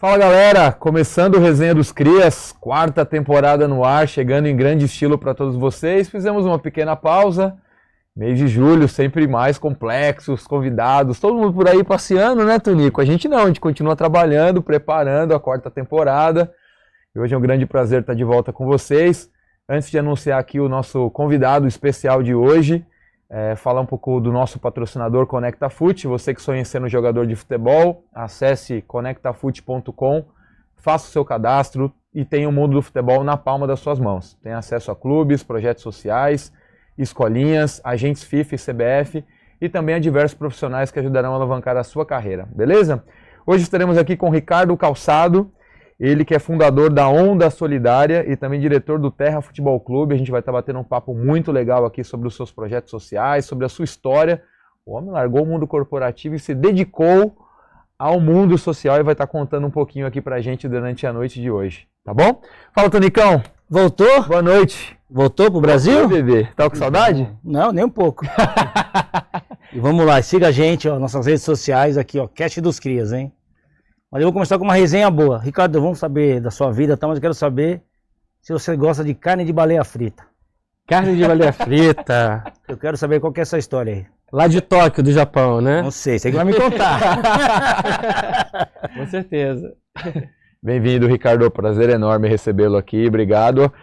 Fala galera, começando o Resenha dos Crias, quarta temporada no ar, chegando em grande estilo para todos vocês. Fizemos uma pequena pausa, mês de julho, sempre mais complexos, convidados, todo mundo por aí passeando, né, Tonico? A gente não, a gente continua trabalhando, preparando a quarta temporada. E hoje é um grande prazer estar de volta com vocês. Antes de anunciar aqui o nosso convidado especial de hoje, falar um pouco do nosso patrocinador ConectaFoot. Você que sonha em ser um jogador de futebol, acesse conectafoot.com, faça o seu cadastro e tenha o mundo do futebol na palma das suas mãos. Tem acesso a clubes, projetos sociais, escolinhas, agentes FIFA e CBF e também a diversos profissionais que ajudarão a alavancar a sua carreira, beleza? Hoje estaremos aqui com o Ricardo Calçado, ele que é fundador da Onda Solidária e também diretor do Terra Futebol Clube. A gente vai estar batendo um papo muito legal aqui sobre os seus projetos sociais, sobre a sua história. O homem largou o mundo corporativo e se dedicou ao mundo social e vai estar contando um pouquinho aqui pra gente durante a noite de hoje, tá bom? Fala, Tonicão. Voltou? Boa noite. Voltou pro Brasil? Voltou, bebê. Tá com saudade? Não, nem um pouco. E vamos lá, siga a gente, ó, nossas redes sociais aqui, ó, Cast dos Crias, hein? Mas eu vou começar com uma resenha boa. Ricardo, vamos saber da sua vida, tá? Mas eu quero saber se você gosta de carne de baleia frita. Carne de baleia frita. Eu quero saber qual que é essa história aí. Lá de Tóquio, do Japão, né? Não sei, você que vai me contar. Com certeza. Bem-vindo, Ricardo. Prazer enorme recebê-lo aqui. Obrigado.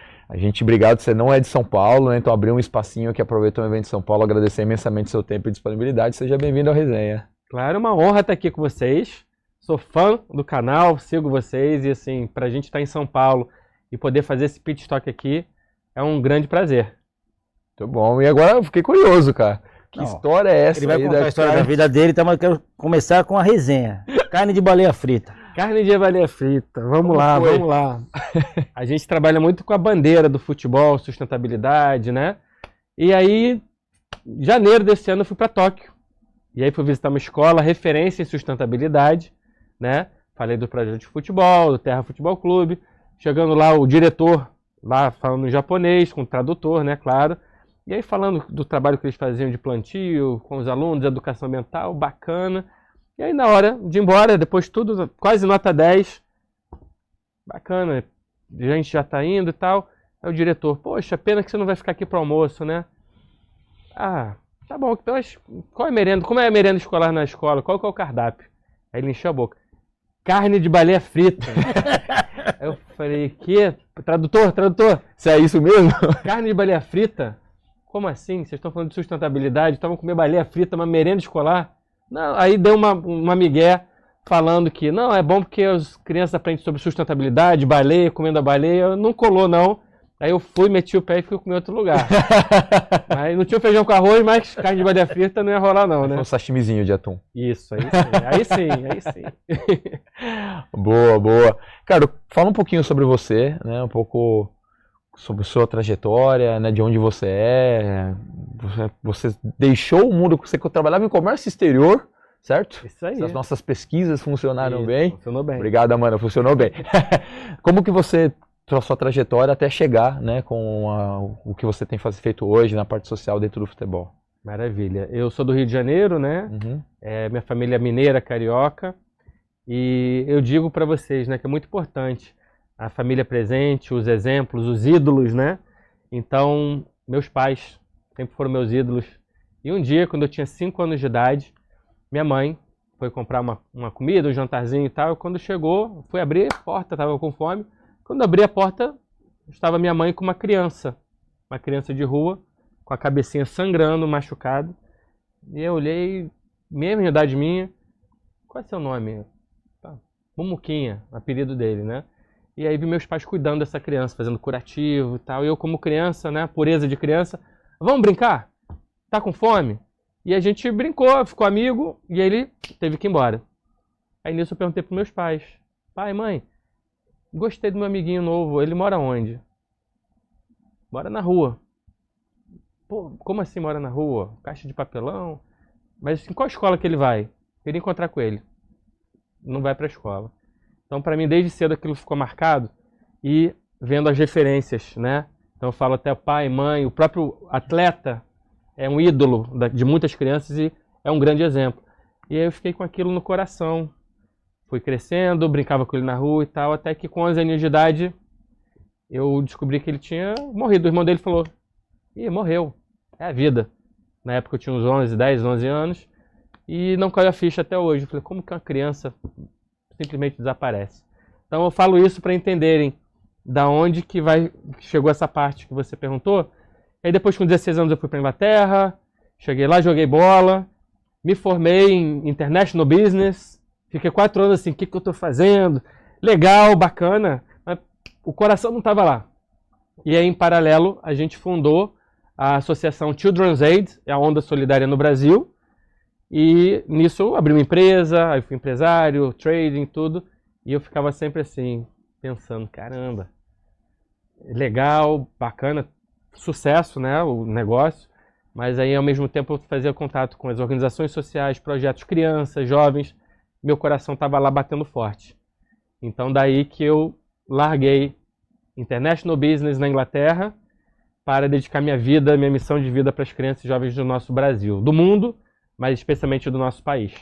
Obrigado. Você não é de São Paulo, né? Então abriu um espacinho aqui, aproveitou o evento de São Paulo. Agradecer imensamente seu tempo e disponibilidade. Seja bem-vindo à resenha. Claro, uma honra estar aqui com vocês. Sou fã do canal, sigo vocês e assim, pra gente estar em São Paulo e poder fazer esse pit stop aqui é um grande prazer. Muito bom. E agora eu fiquei curioso, cara. Que história é essa? Ele vai contar a história da vida dele, então eu quero começar com a resenha. Carne de baleia frita. Carne de baleia frita, vamos lá. A gente trabalha muito com a bandeira do futebol, sustentabilidade, né? E aí, em janeiro desse ano eu fui para Tóquio. E aí fui visitar uma escola, referência em sustentabilidade, né? Falei do projeto de futebol, do Terra Futebol Clube. Chegando lá, o diretor, lá falando em japonês, com o tradutor, né? Claro. E aí falando do trabalho que eles faziam de plantio, com os alunos, educação ambiental, bacana. E aí na hora de ir embora, depois tudo, quase nota 10. Bacana, a gente já tá indo e tal. Aí o diretor, poxa, pena que você não vai ficar aqui pro almoço, né? Ah, tá bom, então qual é a merenda? Como é a merenda escolar na escola? Qual que é o cardápio? Aí ele encheu a boca. Carne de baleia frita. Aí eu falei, que? Tradutor? Se é isso mesmo? Carne de baleia frita? Como assim? Vocês estão falando de sustentabilidade? Estavam comer baleia frita, uma merenda escolar? Não, aí deu uma migué falando que não, é bom porque as crianças aprendem sobre sustentabilidade, baleia, comendo a baleia. Não colou, não. Aí eu fui, meti o pé e fui comer em outro lugar. Aí não tinha feijão com arroz, mas carne de baleia frita não ia rolar não, né? Um sashimizinho de atum. Isso, aí sim. Boa. Cara, fala um pouquinho sobre você, né? Um pouco sobre sua trajetória, né? De onde você é. Você deixou o mundo, você trabalhava em comércio exterior, certo? Isso aí. As nossas pesquisas funcionaram bem. Funcionou bem. Obrigado, Amanda, funcionou bem. Como que você... a sua trajetória até chegar, né, com o que você tem feito hoje na parte social dentro do futebol? Maravilha. Eu sou do Rio de Janeiro, né? Uhum. Minha família é mineira, carioca. E eu digo para vocês, né, que é muito importante a família presente, os exemplos, os ídolos, né? Então, meus pais sempre foram meus ídolos. E um dia, quando eu tinha 5 anos de idade, minha mãe foi comprar uma comida, um jantarzinho e tal. E quando chegou, fui abrir a porta, estava com fome. Quando abri a porta, estava minha mãe com uma criança de rua, com a cabecinha sangrando, machucado. E eu olhei, mesma idade minha, qual é seu nome? Mumuquinha, apelido dele, né? E aí vi meus pais cuidando dessa criança, fazendo curativo e tal. E eu como criança, né, pureza de criança, vamos brincar? Tá com fome? E a gente brincou, ficou amigo, e aí ele teve que ir embora. Aí nisso eu perguntei pros meus pais, pai, mãe, gostei do meu amiguinho novo, ele mora onde? Mora na rua. Pô, como assim mora na rua? Caixa de papelão? Mas em qual escola que ele vai? Queria encontrar com ele. Não vai pra escola. Então pra mim desde cedo aquilo ficou marcado e vendo as referências, né? Então eu falo até pai, mãe, o próprio atleta é um ídolo de muitas crianças e é um grande exemplo. E aí eu fiquei com aquilo no coração. fui crescendo, brincava com ele na rua e tal, até que com 11 anos de idade eu descobri que ele tinha morrido. O irmão dele falou, morreu, é a vida. Na época eu tinha uns 10, 11 anos e não caiu a ficha até hoje. Eu falei, como que uma criança simplesmente desaparece? Então eu falo isso para entenderem da onde que chegou essa parte que você perguntou. Aí depois com 16 anos eu fui para a Inglaterra, cheguei lá, joguei bola, me formei em International Business, fiquei 4 anos assim, o que eu estou fazendo? Legal, bacana, mas o coração não estava lá. E aí em paralelo a gente fundou a associação Children's Aid, a Onda Solidária no Brasil, e nisso eu abri uma empresa, aí fui empresário, trading, tudo, e eu ficava sempre assim, pensando, caramba, legal, bacana, sucesso, né, o negócio, mas aí ao mesmo tempo eu fazia contato com as organizações sociais, projetos, crianças, jovens, meu coração estava lá batendo forte. Então daí que eu larguei International Business na Inglaterra para dedicar minha vida, minha missão de vida para as crianças e jovens do nosso Brasil, do mundo, mas especialmente do nosso país.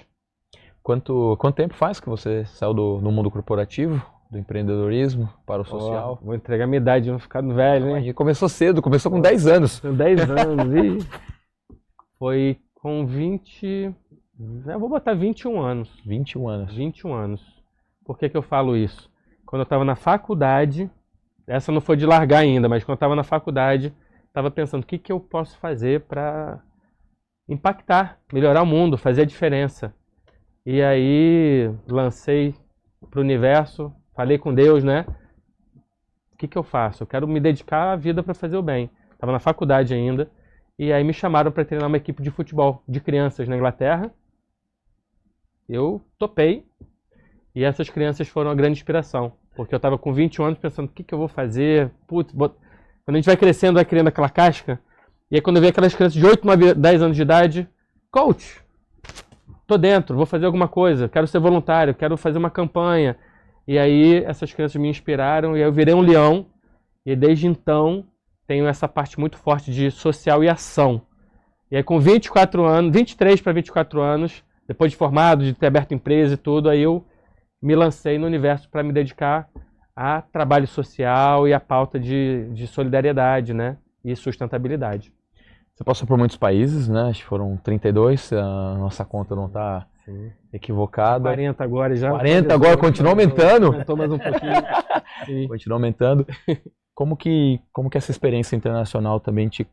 Quanto tempo faz que você saiu do mundo corporativo, do empreendedorismo para o social? Vou entregar minha idade, vou ficar velho, né? E começou cedo, começou com 10 anos. Com 10 anos, e foi com 20... Eu vou botar 21 anos. 21 anos. 21 anos. Por que eu falo isso? Quando eu estava na faculdade, essa não foi de largar ainda, mas quando eu estava na faculdade, estava pensando o que eu posso fazer para impactar, melhorar o mundo, fazer a diferença. E aí lancei para o universo, falei com Deus, né? O que eu faço? Eu quero me dedicar à vida para fazer o bem. Estava na faculdade ainda, e aí me chamaram para treinar uma equipe de futebol de crianças na Inglaterra. Eu topei, e essas crianças foram a grande inspiração, porque eu estava com 21 anos pensando, o que eu vou fazer? Putz, quando a gente vai crescendo, vai criando aquela casca, e aí quando eu vi aquelas crianças de 8, 9, 10 anos de idade, coach, tô dentro, vou fazer alguma coisa, quero ser voluntário, quero fazer uma campanha. E aí essas crianças me inspiraram, e aí eu virei um leão, e desde então tenho essa parte muito forte de social e ação. E aí com 24 anos, 23 para 24 anos, depois de formado, de ter aberto empresa e tudo, aí eu me lancei no universo para me dedicar a trabalho social e a pauta de solidariedade, né? E sustentabilidade. Você passou por muitos países, né? Acho que foram 32, se a nossa conta não está equivocada. 40 agora já. 40 agora, continua aumentando. Aumentou mais um pouquinho. Sim. Continua aumentando. Como que essa experiência internacional também te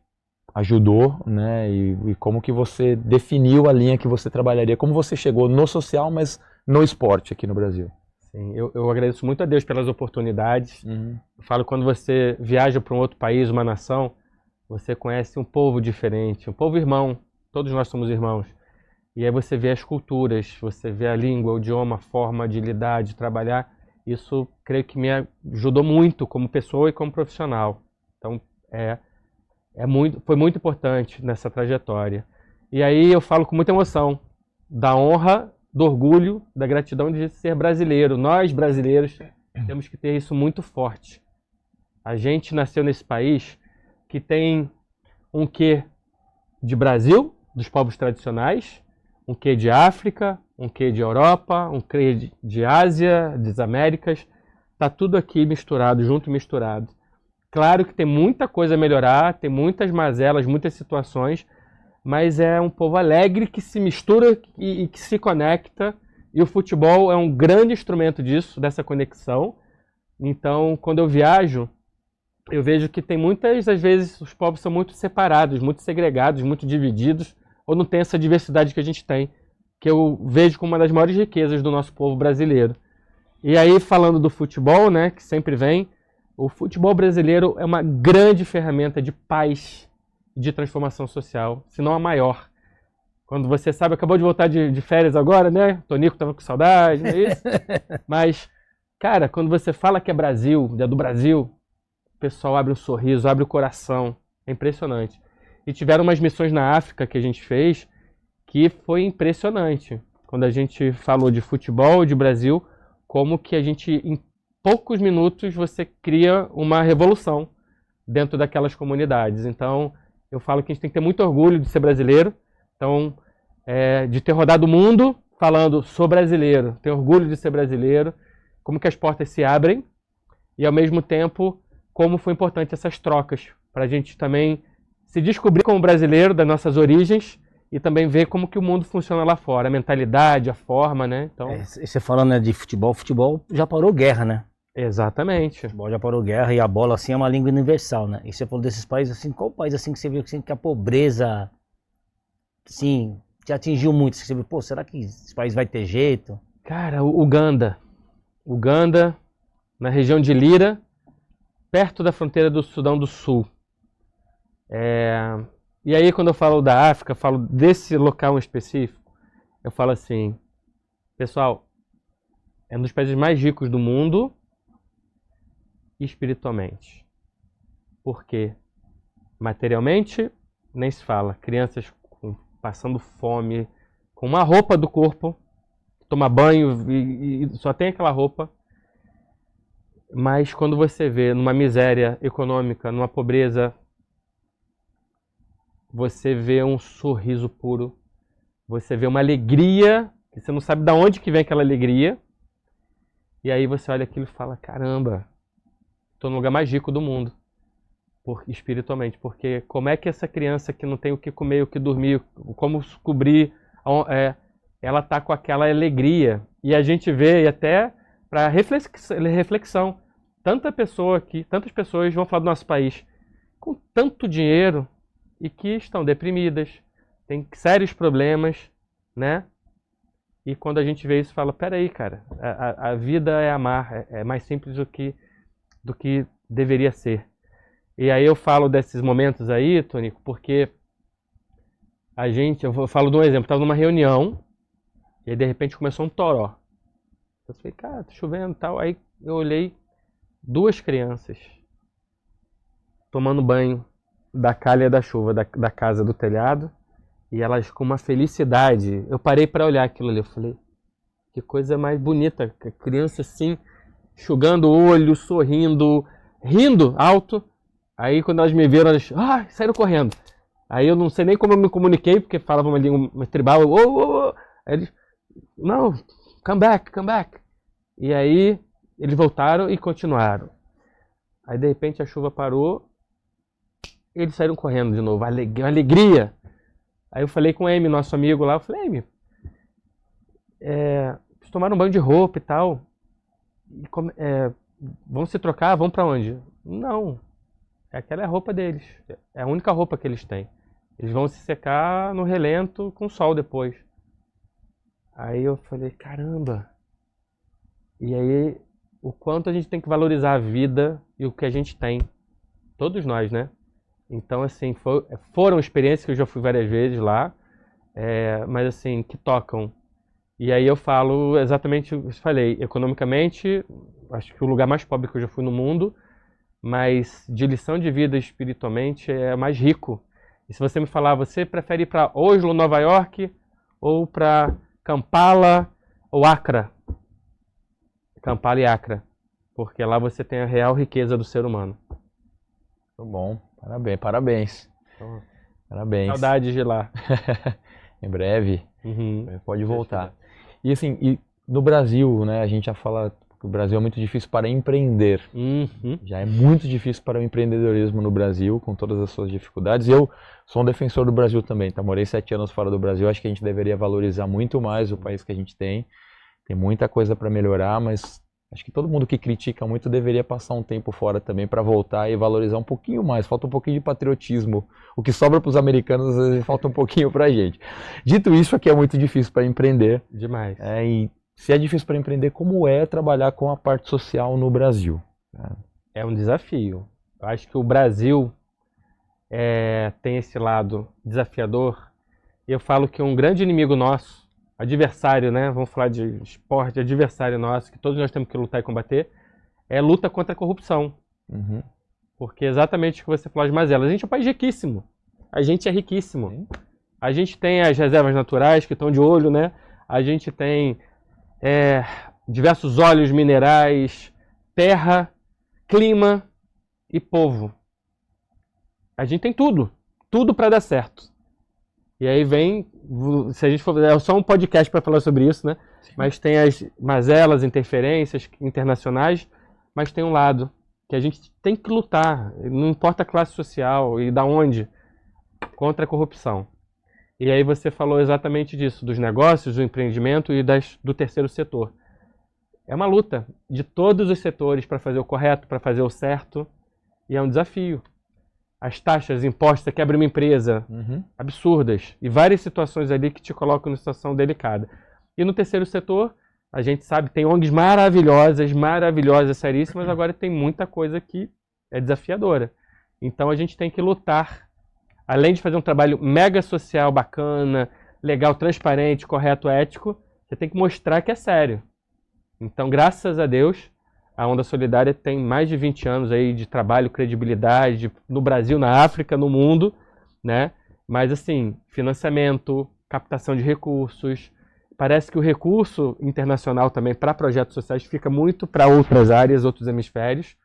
ajudou, né? E como que você definiu a linha que você trabalharia? Como você chegou no social, mas no esporte aqui no Brasil? Sim, eu agradeço muito a Deus pelas oportunidades. Uhum. Eu falo, quando você viaja para um outro país, uma nação, você conhece um povo diferente, um povo irmão. Todos nós somos irmãos. E aí você vê as culturas, você vê a língua, o idioma, a forma de lidar, de trabalhar. Isso, creio que me ajudou muito como pessoa e como profissional. Então, foi muito importante nessa trajetória. E aí eu falo com muita emoção da honra, do orgulho, da gratidão de ser brasileiro. Nós, brasileiros, temos que ter isso muito forte. A gente nasceu nesse país que tem um quê de Brasil, dos povos tradicionais, um quê de África, um quê de Europa, um quê de Ásia, das Américas. Está tudo aqui misturado, junto misturado. Claro que tem muita coisa a melhorar, tem muitas mazelas, muitas situações, mas é um povo alegre que se mistura e que se conecta, e o futebol é um grande instrumento disso, dessa conexão. Então, quando eu viajo, eu vejo que tem às vezes, os povos são muito separados, muito segregados, muito divididos, ou não tem essa diversidade que a gente tem, que eu vejo como uma das maiores riquezas do nosso povo brasileiro. E aí, falando do futebol, né, que sempre vem, o futebol brasileiro é uma grande ferramenta de paz e de transformação social, se não a maior. Quando você sabe, acabou de voltar de férias agora, né? Tonico estava com saudade, não é isso? Mas, cara, quando você fala que é Brasil, é do Brasil, o pessoal abre um sorriso, abre o coração. É impressionante. E tiveram umas missões na África que a gente fez que foi impressionante. Quando a gente falou de futebol, de Brasil, como que a gente, em poucos minutos, você cria uma revolução dentro daquelas comunidades. Então, eu falo que a gente tem que ter muito orgulho de ser brasileiro, então, de ter rodado o mundo, falando, sou brasileiro, tenho orgulho de ser brasileiro, como que as portas se abrem e, ao mesmo tempo, como foi importante essas trocas para a gente também se descobrir como brasileiro, das nossas origens, e também ver como que o mundo funciona lá fora, a mentalidade, a forma, né? Então, Você falando, né, de futebol já parou guerra, né? exatamente. Futebol já parou guerra e a bola, assim, é uma língua universal, né? E você falou desses países, assim, qual país, assim, que você viu assim, que a pobreza, assim, te atingiu muito? Você viu, pô, será que esse país vai ter jeito? Cara, o Uganda. Uganda, na região de Lira, perto da fronteira do Sudão do Sul. E aí, quando eu falo da África, eu falo desse local em específico, eu falo assim, pessoal, é um dos países mais ricos do mundo espiritualmente. Por quê? Materialmente, nem se fala. Crianças passando fome, com uma roupa do corpo, toma banho e só tem aquela roupa. Mas quando você vê numa miséria econômica, numa pobreza, você vê um sorriso puro, você vê uma alegria, que você não sabe de onde que vem aquela alegria. E aí você olha aquilo e fala, caramba, estou no lugar mais rico do mundo, espiritualmente. Porque como é que essa criança que não tem o que comer, o que dormir, como cobrir, ela está com aquela alegria. E a gente vê, e até para reflexão, tantas pessoas vão falar do nosso país com tanto dinheiro e que estão deprimidas, têm sérios problemas, né? E quando a gente vê isso, fala, peraí, cara, a vida é amar, é mais simples do que deveria ser. E aí eu falo desses momentos aí, Tonico, porque eu falo de um exemplo, estava numa reunião e aí de repente começou um toró. Eu falei, cara, tá chovendo e tal. Aí eu olhei 2 crianças tomando banho da calha da chuva da casa do telhado e elas com uma felicidade. Eu parei para olhar aquilo ali, eu falei, que coisa mais bonita, a criança assim, enxugando o olho, sorrindo, rindo alto. Aí quando elas me viram, elas saíram correndo. Aí eu não sei nem como eu me comuniquei, porque falava uma língua tribal. Aí eles, não, come back. E aí eles voltaram e continuaram. Aí de repente a chuva parou, eles saíram correndo de novo, alegria. Aí eu falei com o Amy, nosso amigo lá, eu falei, Amy, eles tomaram um banho de roupa e tal, vão se trocar, vão pra onde? Não, aquela é a roupa deles, é a única roupa que eles têm. Eles vão se secar no relento com sol depois. Aí eu falei, caramba. E aí, o quanto a gente tem que valorizar a vida e o que a gente tem. Todos nós, né? Então, assim, foram experiências que eu já fui várias vezes lá, mas assim, que tocam. E aí eu falo exatamente o que eu falei. Economicamente, acho que o lugar mais pobre que eu já fui no mundo, mas de lição de vida espiritualmente é mais rico. E se você me falar, você prefere ir para Oslo, Nova York, ou para Kampala ou Accra? Kampala e Accra. Porque lá você tem a real riqueza do ser humano. Muito bom. Parabéns. Então, Parabéns. saudades de lá. Em breve, Uhum. pode voltar. E assim, no Brasil, né, a gente já fala que o Brasil é muito difícil para empreender. Uhum. Já é muito difícil para o empreendedorismo no Brasil, com todas as suas dificuldades. Eu sou um defensor do Brasil também, tá? Morei 7 anos fora do Brasil, acho que a gente deveria valorizar muito mais o país que a gente tem. Tem muita coisa para melhorar, mas acho que todo mundo que critica muito deveria passar um tempo fora também para voltar e valorizar um pouquinho mais. Falta um pouquinho de patriotismo. O que sobra para os americanos, às vezes, falta um pouquinho para a gente. Dito isso, aqui é muito difícil para empreender. Demais. E se é difícil para empreender, como é trabalhar com a parte social no Brasil? É um desafio. Eu acho que o Brasil tem esse lado desafiador. E eu falo que um grande inimigo nosso, adversário, né? Vamos falar de esporte, adversário nosso, que todos nós temos que lutar e combater, é a luta contra a corrupção. Uhum. Porque exatamente o que você falou, as mazelas. A gente é um país riquíssimo. A gente é riquíssimo. Sim. A gente tem as reservas naturais que estão de olho, né? A gente tem diversos óleos minerais, terra, clima e povo. A gente tem tudo. Tudo para dar certo. E aí vem, se a gente for, é só um podcast para falar sobre isso, né? Mas tem as mazelas, interferências internacionais, mas tem um lado que a gente tem que lutar, não importa a classe social e da onde, contra a corrupção. E aí você falou exatamente disso, dos negócios, do empreendimento e do terceiro setor. É uma luta de todos os setores para fazer o correto, para fazer o certo, e é um desafio. As taxas, impostos, você quebra uma empresa, absurdas, e várias situações ali que te colocam numa situação delicada. E no terceiro setor, a gente sabe, tem ONGs maravilhosas, seríssimas, agora tem muita coisa que é desafiadora. Então a gente tem que lutar. Além de fazer um trabalho mega social, bacana, legal, transparente, correto, ético, você tem que mostrar que é sério. Então, graças a Deus, a Onda Solidária tem mais de 20 anos aí de trabalho, credibilidade, no Brasil, na África, no mundo, né? Mas, assim, financiamento, captação de recursos. Parece que o recurso internacional também para projetos sociais fica muito para outras áreas, outros hemisférios.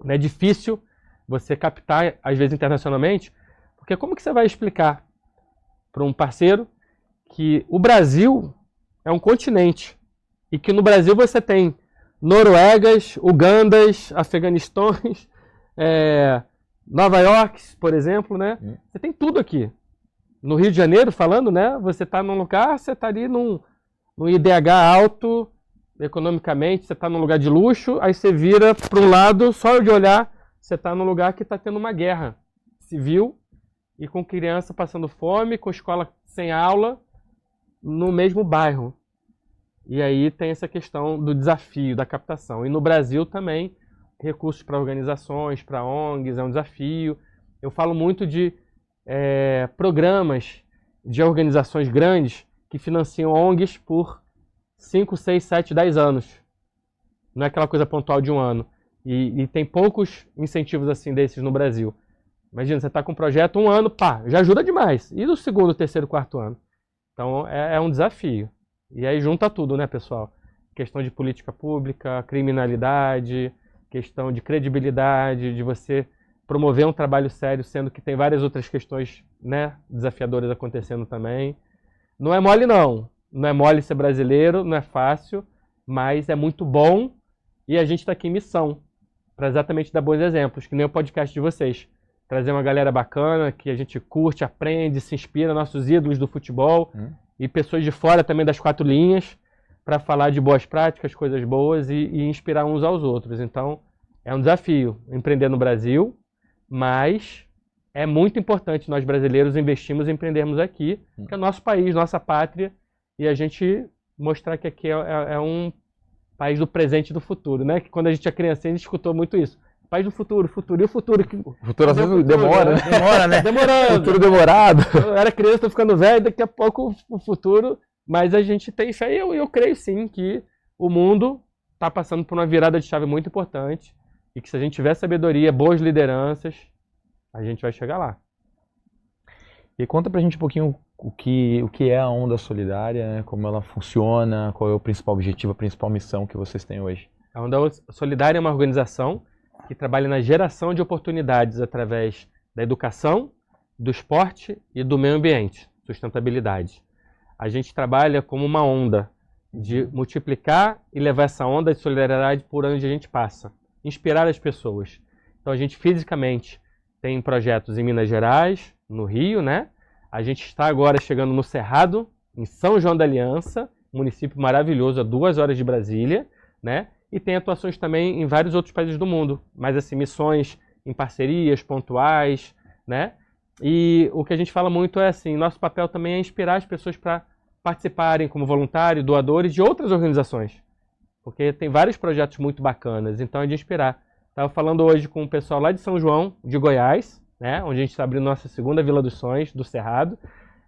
É difícil você captar, às vezes, internacionalmente, porque como que você vai explicar para um parceiro que o Brasil é um continente e que no Brasil você tem Noruegas, Ugandas, Afeganistões, Nova York, por exemplo, né? Você tem tudo aqui. No Rio de Janeiro, falando, né? Você está num lugar, você está ali num IDH alto, economicamente, você está num lugar de luxo, aí você vira para um lado, só de olhar, você está num lugar que está tendo uma guerra civil, e com criança passando fome, com escola sem aula, no mesmo bairro. E aí tem essa questão do desafio da captação. E no Brasil também, recursos para organizações, para ONGs, é um desafio. Eu falo muito de programas de organizações grandes que financiam ONGs por 5, 6, 7, 10 anos. Não é aquela coisa pontual de um ano. E tem poucos incentivos assim desses no Brasil. Imagina, você está com um projeto, um ano, pá, já ajuda demais. E no segundo, terceiro, quarto ano? Então, é um desafio. E aí junta tudo, né, pessoal? Questão de política pública, criminalidade, questão de credibilidade, de você promover um trabalho sério, sendo que tem várias outras questões, né, desafiadoras acontecendo também. Não é mole, não. Não é mole ser brasileiro, não é fácil, mas é muito bom e a gente está aqui em missão para exatamente dar bons exemplos, que nem o podcast de vocês. Trazer uma galera bacana, que a gente curte, aprende, se inspira, nossos ídolos do futebol e pessoas de fora também das 4 linhas para falar de boas práticas, coisas boas e inspirar uns aos outros. Então, é um desafio empreender no Brasil, mas é muito importante nós brasileiros investirmos e empreendermos aqui, que é o nosso país, nossa pátria, e a gente mostrar que aqui é um país do presente e do futuro, né? Que quando a gente é criança, a gente escutou muito isso. País do futuro, futuro. E o futuro? O futuro às vezes demora, né? Demora, né? Demorando. Futuro demorado. Eu era criança, tô ficando velho, daqui a pouco o futuro. Mas a gente tem fé e eu creio sim que o mundo está passando por uma virada de chave muito importante e que se a gente tiver sabedoria, boas lideranças, a gente vai chegar lá. E conta pra gente um pouquinho o que é a Onda Solidária, né? Como ela funciona, qual é o principal objetivo, a principal missão que vocês têm hoje. A Onda Solidária é uma organização que trabalha na geração de oportunidades através da educação, do esporte e do meio ambiente, sustentabilidade. A gente trabalha como uma onda de multiplicar e levar essa onda de solidariedade por onde a gente passa, inspirar as pessoas. Então a gente fisicamente tem projetos em Minas Gerais, no Rio, né? A gente está agora chegando no Cerrado, em São João da Aliança, município maravilhoso, a 2 horas de Brasília, né? E tem atuações também em vários outros países do mundo, mas assim, missões em parcerias pontuais, né? E o que a gente fala muito é assim, nosso papel também é inspirar as pessoas para participarem como voluntário, doadores de outras organizações, porque tem vários projetos muito bacanas, então é de inspirar. Estava falando hoje com o pessoal lá de São João, de Goiás, né? Onde a gente está abrindo nossa segunda Vila dos Sonhos, do Cerrado,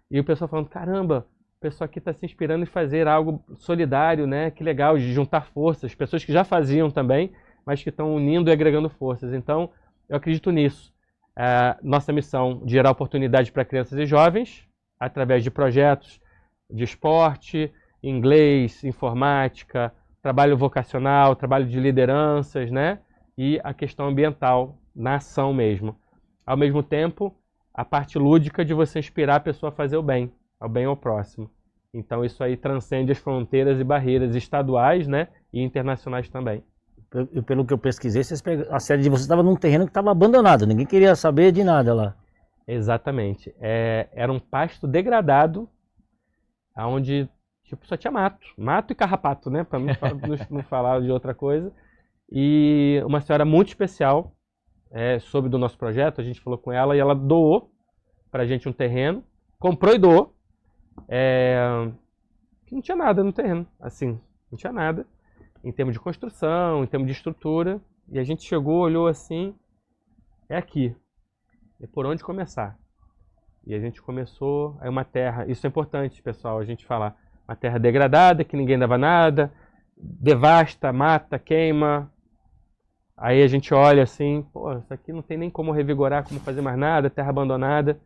e o pessoal falando, caramba, o pessoal aqui está se inspirando em fazer algo solidário, né? Que legal, de juntar forças, pessoas que já faziam também, mas que estão unindo e agregando forças. Então, eu acredito nisso. Nossa missão de gerar oportunidade para crianças e jovens, através de projetos de esporte, inglês, informática, trabalho vocacional, trabalho de lideranças, né? E a questão ambiental, na ação mesmo. Ao mesmo tempo, a parte lúdica de você inspirar a pessoa a fazer o bem ao próximo. Então isso aí transcende as fronteiras e barreiras estaduais, né, e internacionais também. Pelo que eu pesquisei, a sede de vocês estava num terreno que estava abandonado, ninguém queria saber de nada lá. Exatamente. Era um pasto degradado, onde tipo, só tinha mato e carrapato, né, para não falar de outra coisa. E uma senhora muito especial soube do nosso projeto, a gente falou com ela e ela doou pra gente um terreno, comprou e doou. Não tinha nada no terreno, assim, não tinha nada em termos de construção, em termos de estrutura. E a gente chegou, olhou assim, é aqui, é por onde começar. E a gente começou, é uma terra, isso é importante, pessoal, a gente falar, uma terra degradada, que ninguém dava nada, devasta, mata, queima. Aí a gente olha assim, pô, isso aqui não tem nem como revigorar, como fazer mais nada, terra abandonada.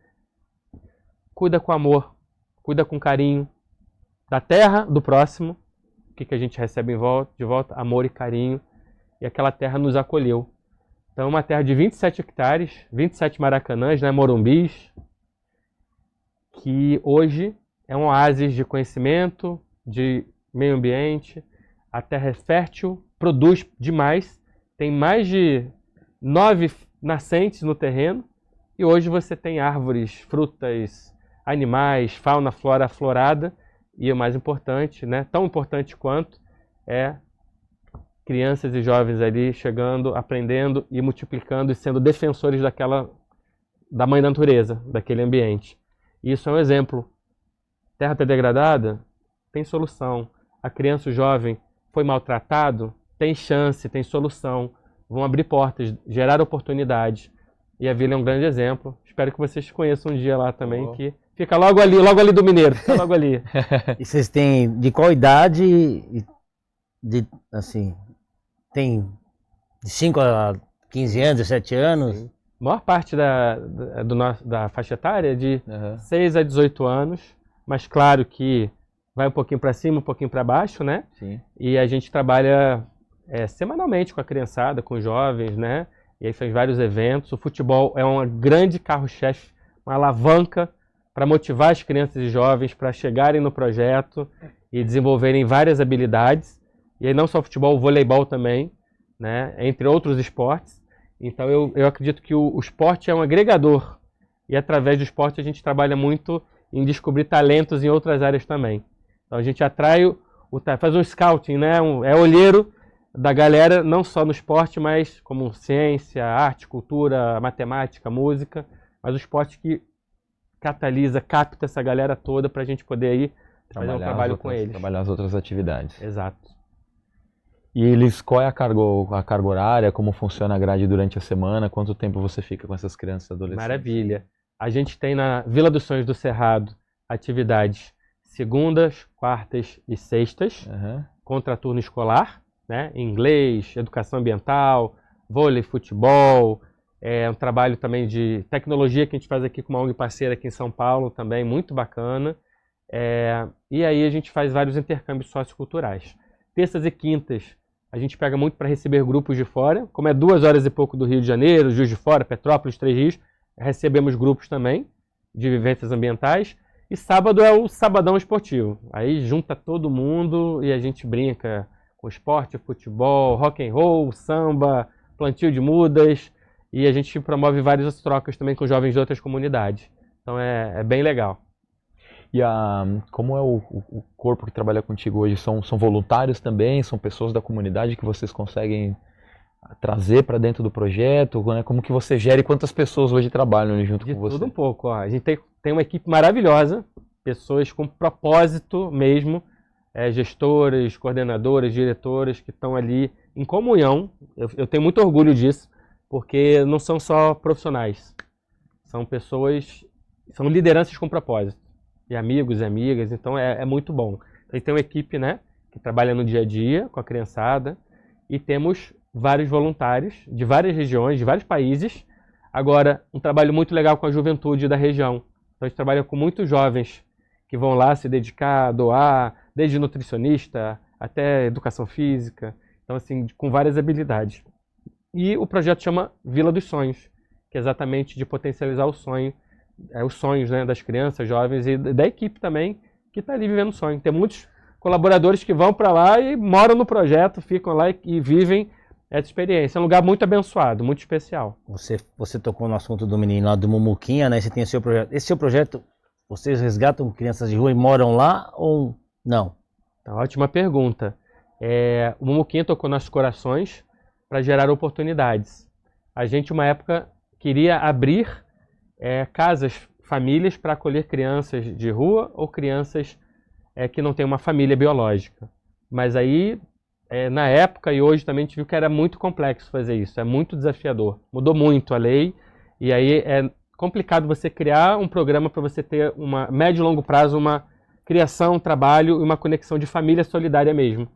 Cuida com amor, cuida com carinho da terra, do próximo. O que a gente recebe de volta? Amor e carinho. E aquela terra nos acolheu. Então, uma terra de 27 hectares, 27 maracanãs, né, morumbis, que hoje é um oásis de conhecimento, de meio ambiente. A terra é fértil, produz demais. Tem mais de 9 nascentes no terreno. E hoje você tem árvores, frutas, animais, fauna, flora aflorada. E o mais importante, né, tão importante quanto, é crianças e jovens ali chegando, aprendendo e multiplicando e sendo defensores da mãe natureza, daquele ambiente. E isso é um exemplo. Terra está degradada? Tem solução. A criança, o jovem, foi maltratado? Tem chance, tem solução. Vão abrir portas, gerar oportunidades. E a vila é um grande exemplo. Espero que vocês conheçam um dia lá também, que fica logo ali do Mineiro, fica logo ali. E vocês têm de qual idade? Assim, tem de 5 a 15 anos, 17 anos? Sim. A maior parte da faixa etária é de 6 a 18 anos, mas claro que vai um pouquinho para cima, um pouquinho para baixo, né? Sim. E a gente trabalha semanalmente com a criançada, com os jovens, né? E aí faz vários eventos. O futebol é um grande carro-chefe, uma alavanca para motivar as crianças e jovens para chegarem no projeto e desenvolverem várias habilidades. E aí não só o futebol, o voleibol também, né? Entre outros esportes. Então eu acredito que o esporte é um agregador. E através do esporte a gente trabalha muito em descobrir talentos em outras áreas também. Então a gente atrai, faz um scouting, né? É olheiro da galera, não só no esporte, mas como ciência, arte, cultura, matemática, música. Mas o esporte que catalisa, capta essa galera toda para a gente poder aí fazer um trabalho com eles. Trabalhar as outras atividades. Exato. E qual é a carga horária, como funciona a grade durante a semana, quanto tempo você fica com essas crianças e adolescentes? Maravilha. A gente tem na Vila dos Sonhos do Cerrado atividades segundas, quartas e sextas, contraturno escolar, né? Inglês, educação ambiental, vôlei, futebol, um trabalho também de tecnologia que a gente faz aqui com uma ONG parceira aqui em São Paulo, também muito bacana. E aí a gente faz vários intercâmbios socioculturais. Terças e quintas a gente pega muito para receber grupos de fora, como é 2 horas e pouco do Rio de Janeiro, Juiz de Fora, Petrópolis, Três Rios, recebemos grupos também de vivências ambientais. E sábado é o sabadão esportivo. Aí junta todo mundo e a gente brinca com esporte, futebol, rock and roll, samba, plantio de mudas. E a gente promove várias trocas também com jovens de outras comunidades. Então é bem legal. E como é o corpo que trabalha contigo hoje? São voluntários também? São pessoas da comunidade que vocês conseguem trazer para dentro do projeto? Né? Como que você gera e quantas pessoas hoje trabalham junto com você? De tudo um pouco. Ó. A gente tem uma equipe maravilhosa, pessoas com propósito mesmo, gestores, coordenadoras, diretoras que estão ali em comunhão. Eu tenho muito orgulho disso, porque não são só profissionais. São pessoas, são lideranças com propósito. E amigos e amigas, então é muito bom. A gente tem uma equipe, né, que trabalha no dia a dia com a criançada e temos vários voluntários de várias regiões, de vários países. Agora, um trabalho muito legal com a juventude da região. Então a gente trabalha com muitos jovens que vão lá se dedicar, doar, desde nutricionista até educação física. Então assim, com várias habilidades. E o projeto chama Vila dos Sonhos, que é exatamente de potencializar o sonho os sonhos, né, das crianças, jovens e da equipe também, que está ali vivendo o sonho. Tem muitos colaboradores que vão para lá e moram no projeto, ficam lá e vivem essa experiência. É um lugar muito abençoado, muito especial. Você tocou no assunto do menino lá do Mumuquinha, né? Você tem o seu projeto. Esse seu projeto, vocês resgatam crianças de rua e moram lá ou não? Então, ótima pergunta. O Mumuquinha tocou nossos corações para gerar oportunidades. A gente, uma época, queria abrir casas, famílias para acolher crianças de rua ou crianças que não têm uma família biológica. Mas aí, na época e hoje também a gente viu que era muito complexo fazer isso, é muito desafiador. Mudou muito a lei e aí é complicado você criar um programa para você ter uma médio e longo prazo, uma criação, um trabalho e uma conexão de família solidária mesmo.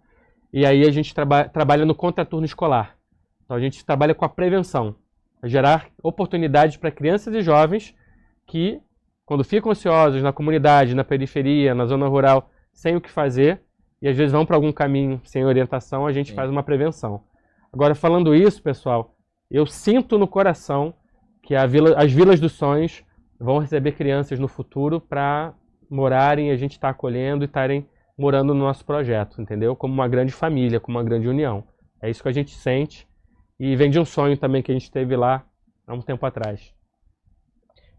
E aí a gente trabalha no contraturno escolar. Então a gente trabalha com a prevenção, gerar oportunidades para crianças e jovens que, quando ficam ansiosos na comunidade, na periferia, na zona rural, sem o que fazer, e às vezes vão para algum caminho sem orientação, a gente faz uma prevenção. Agora, falando isso, pessoal, eu sinto no coração que as Vilas dos Sonhos vão receber crianças no futuro para morarem, a gente está acolhendo e estarem morando no nosso projeto, entendeu? Como uma grande família, como uma grande união. É isso que a gente sente e vem de um sonho também que a gente teve lá há um tempo atrás.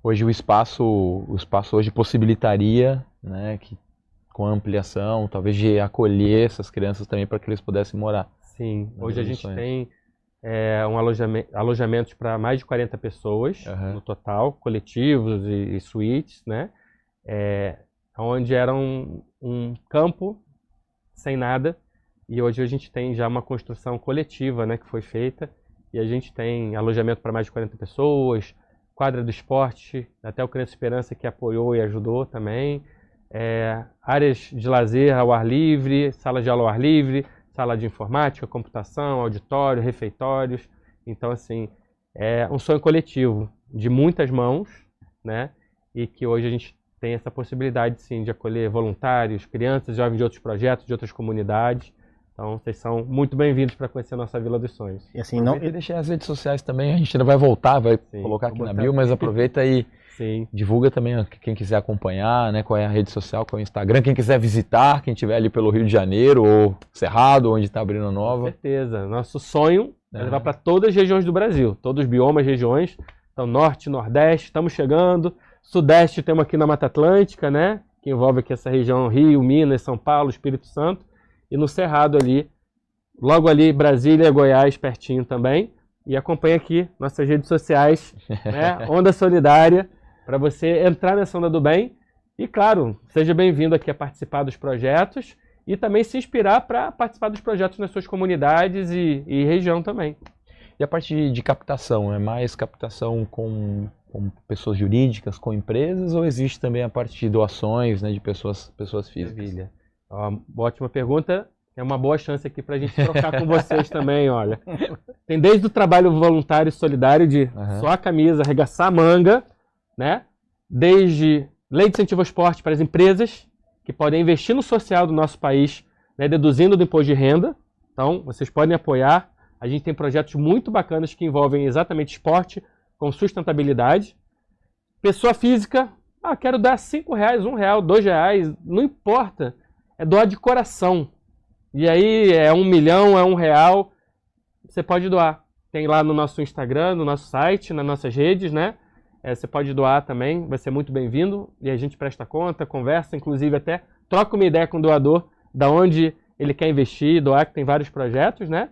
Hoje o espaço hoje possibilitaria, né, que com a ampliação, talvez de acolher essas crianças também para que eles pudessem morar. Sim, hoje a gente tem alojamentos para mais de 40 pessoas no total, coletivos e suítes, né? Onde era um campo sem nada, e hoje a gente tem já uma construção coletiva, né, que foi feita, e a gente tem alojamento para mais de 40 pessoas, quadra do esporte, até o Criança Esperança que apoiou e ajudou também, áreas de lazer ao ar livre, sala de aula ao ar livre, sala de informática, computação, auditório, refeitórios. Então, assim, é um sonho coletivo de muitas mãos, né? E que hoje a gente tem essa possibilidade, sim, de acolher voluntários, crianças, jovens de outros projetos, de outras comunidades. Então, vocês são muito bem-vindos para conhecer a nossa Vila dos Sonhos. E assim, não... E deixei as redes sociais também, a gente ainda vai voltar, vai colocar aqui na bio, mas aproveita e divulga também quem quiser acompanhar, né, qual é a rede social, qual é o Instagram, quem quiser visitar, quem estiver ali pelo Rio de Janeiro ou Cerrado, onde está abrindo nova. Com certeza. Nosso sonho é levar para todas as regiões do Brasil, todos os biomas, regiões. Então, Norte, Nordeste, estamos chegando. Sudeste temos aqui na Mata Atlântica, né, que envolve aqui essa região Rio, Minas, São Paulo, Espírito Santo. E no Cerrado ali, logo ali, Brasília, Goiás, pertinho também. E acompanha aqui nossas redes sociais, né? Onda Solidária, para você entrar nessa onda do bem. E claro, seja bem-vindo aqui a participar dos projetos e também se inspirar para participar dos projetos nas suas comunidades e região também. E a parte de captação, é mais captação com pessoas jurídicas, com empresas, ou existe também a parte de doações, né, de pessoas físicas? Maravilha. Ótima pergunta, é uma boa chance aqui para a gente trocar com vocês também, olha. Tem desde o trabalho voluntário e solidário de suar a camisa, arregaçar a manga, né? Desde lei de incentivo ao esporte para as empresas que podem investir no social do nosso país, né, deduzindo do imposto de renda. Então, vocês podem apoiar. A gente tem projetos muito bacanas que envolvem exatamente esporte com sustentabilidade. Pessoa física, quero dar R$5, R$1, R$2, não importa. É doar de coração. E aí é R$1 milhão, é R$1, você pode doar. Tem lá no nosso Instagram, no nosso site, nas nossas redes, né? Você pode doar também, vai ser muito bem-vindo. E a gente presta conta, conversa, inclusive até troca uma ideia com o doador, da onde ele quer investir, doar, que tem vários projetos, né?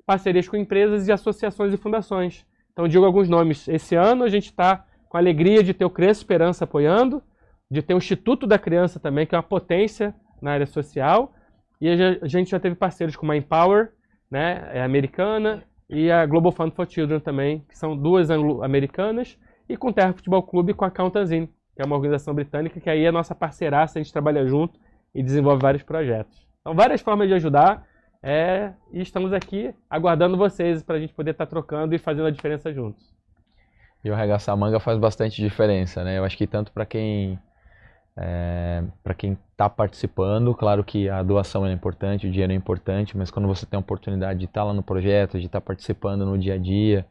Parcerias com empresas e associações e fundações. Então eu digo alguns nomes. Esse ano a gente está com a alegria de ter o Criança Esperança apoiando, de ter o Instituto da Criança também, que é uma potência na área social, e a gente já teve parceiros como a Empower, né, americana, e a Global Fund for Children também, que são duas americanas, e com o Terra Futebol Clube com a Countazine, que é uma organização britânica, que aí é nossa parceiraça, a gente trabalha junto e desenvolve vários projetos. Então, várias formas de ajudar, e estamos aqui aguardando vocês para a gente poder estar trocando e fazendo a diferença juntos. E o arregaçar a manga faz bastante diferença, né? Eu acho que tanto para quem está participando, claro que a doação é importante, o dinheiro é importante, mas quando você tem a oportunidade de estar lá no projeto, de estar participando no dia a dia,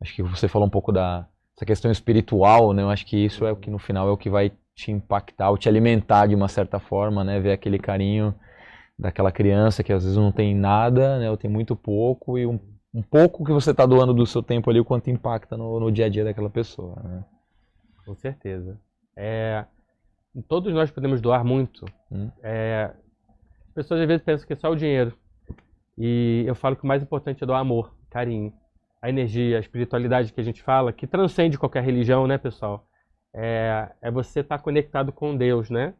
acho que você falou um pouco da essa questão espiritual, né? Eu acho que isso é o que no final é o que vai te impactar, ou te alimentar de uma certa forma, né? Ver aquele carinho daquela criança que às vezes não tem nada, né? Ou tem muito pouco, e um pouco que você está doando do seu tempo ali, o quanto impacta no dia a dia daquela pessoa, né? Com certeza. Todos nós podemos doar muito. As pessoas às vezes pensam que é só o dinheiro. E eu falo que o mais importante é doar amor, carinho, a energia, a espiritualidade que a gente fala, que transcende qualquer religião, né, pessoal? É você estar conectado com Deus, né?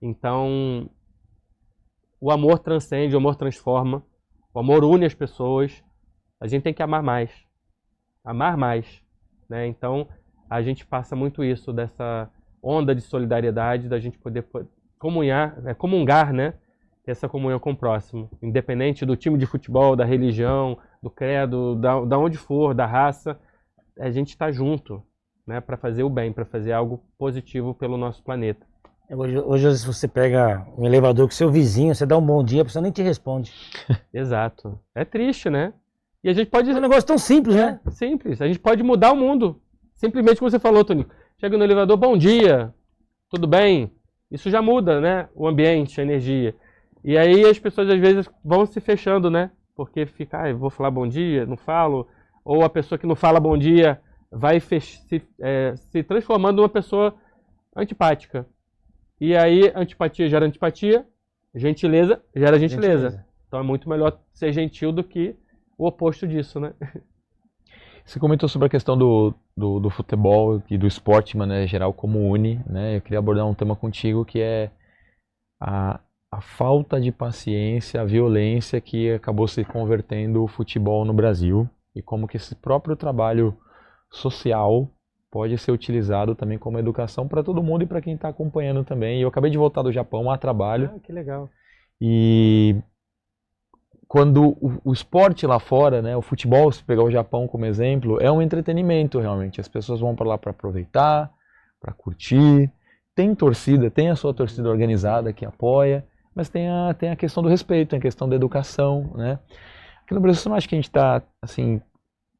Então, o amor transcende, o amor transforma, o amor une as pessoas. A gente tem que amar mais, né? Então, a gente passa muito isso, dessa onda de solidariedade, da gente poder comungar, né? Ter essa comunhão com o próximo, independente do time de futebol, da religião, do credo, da onde for, da raça, a gente está junto, né? Para fazer o bem, para fazer algo positivo pelo nosso planeta. Hoje se você pega um elevador com seu vizinho, você dá um bom dia, a pessoa nem te responde. Exato. É triste, né? E a gente pode... É um negócio tão simples, né? Simples. A gente pode mudar o mundo. Simplesmente como você falou, Tony. Chega no elevador, bom dia, tudo bem? Isso já muda, né? O ambiente, a energia. E aí as pessoas às vezes vão se fechando, né? Porque fica, eu vou falar bom dia, não falo. Ou a pessoa que não fala bom dia vai se transformando numa pessoa antipática. E aí antipatia gera antipatia, gentileza gera gentileza. Então é muito melhor ser gentil do que o oposto disso, né? Você comentou sobre a questão do futebol e do esporte de maneira geral como une, né? Eu queria abordar um tema contigo que é a falta de paciência, a violência que acabou se convertendo o futebol no Brasil e como que esse próprio trabalho social pode ser utilizado também como educação para todo mundo e para quem está acompanhando também. Eu acabei de voltar do Japão a trabalho. Ah, que legal. E quando o esporte lá fora, né, o futebol, se pegar o Japão como exemplo, é um entretenimento realmente. As pessoas vão para lá para aproveitar, para curtir. Tem torcida, tem a sua torcida organizada que apoia, mas tem a questão do respeito, tem a questão da educação, né? Aqui no Brasil, você não acha que a gente está, assim,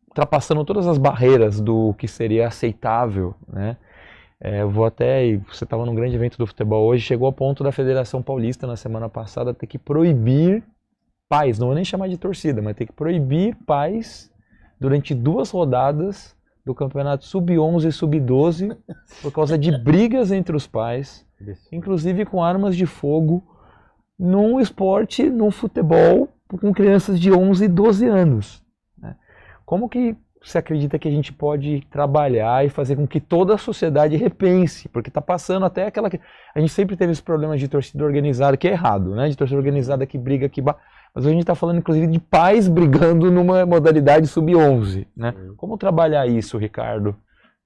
ultrapassando todas as barreiras do que seria aceitável, né? Eu vou até, você estava num grande evento do futebol hoje, chegou ao ponto da Federação Paulista na semana passada ter que proibir pais, não vou nem chamar de torcida, mas ter que proibir pais durante 2 rodadas do campeonato sub-11 e sub-12 por causa de brigas entre os pais, inclusive com armas de fogo, num esporte, num futebol, com crianças de 11 e 12 anos. Né? Como que você acredita que a gente pode trabalhar e fazer com que toda a sociedade repense? Porque está passando até aquela... A gente sempre teve esse problema de torcida organizada, que é errado, né? De torcida organizada que briga, que... Mas hoje a gente está falando, inclusive, de pais brigando numa modalidade sub-11, né? Como trabalhar isso, Ricardo?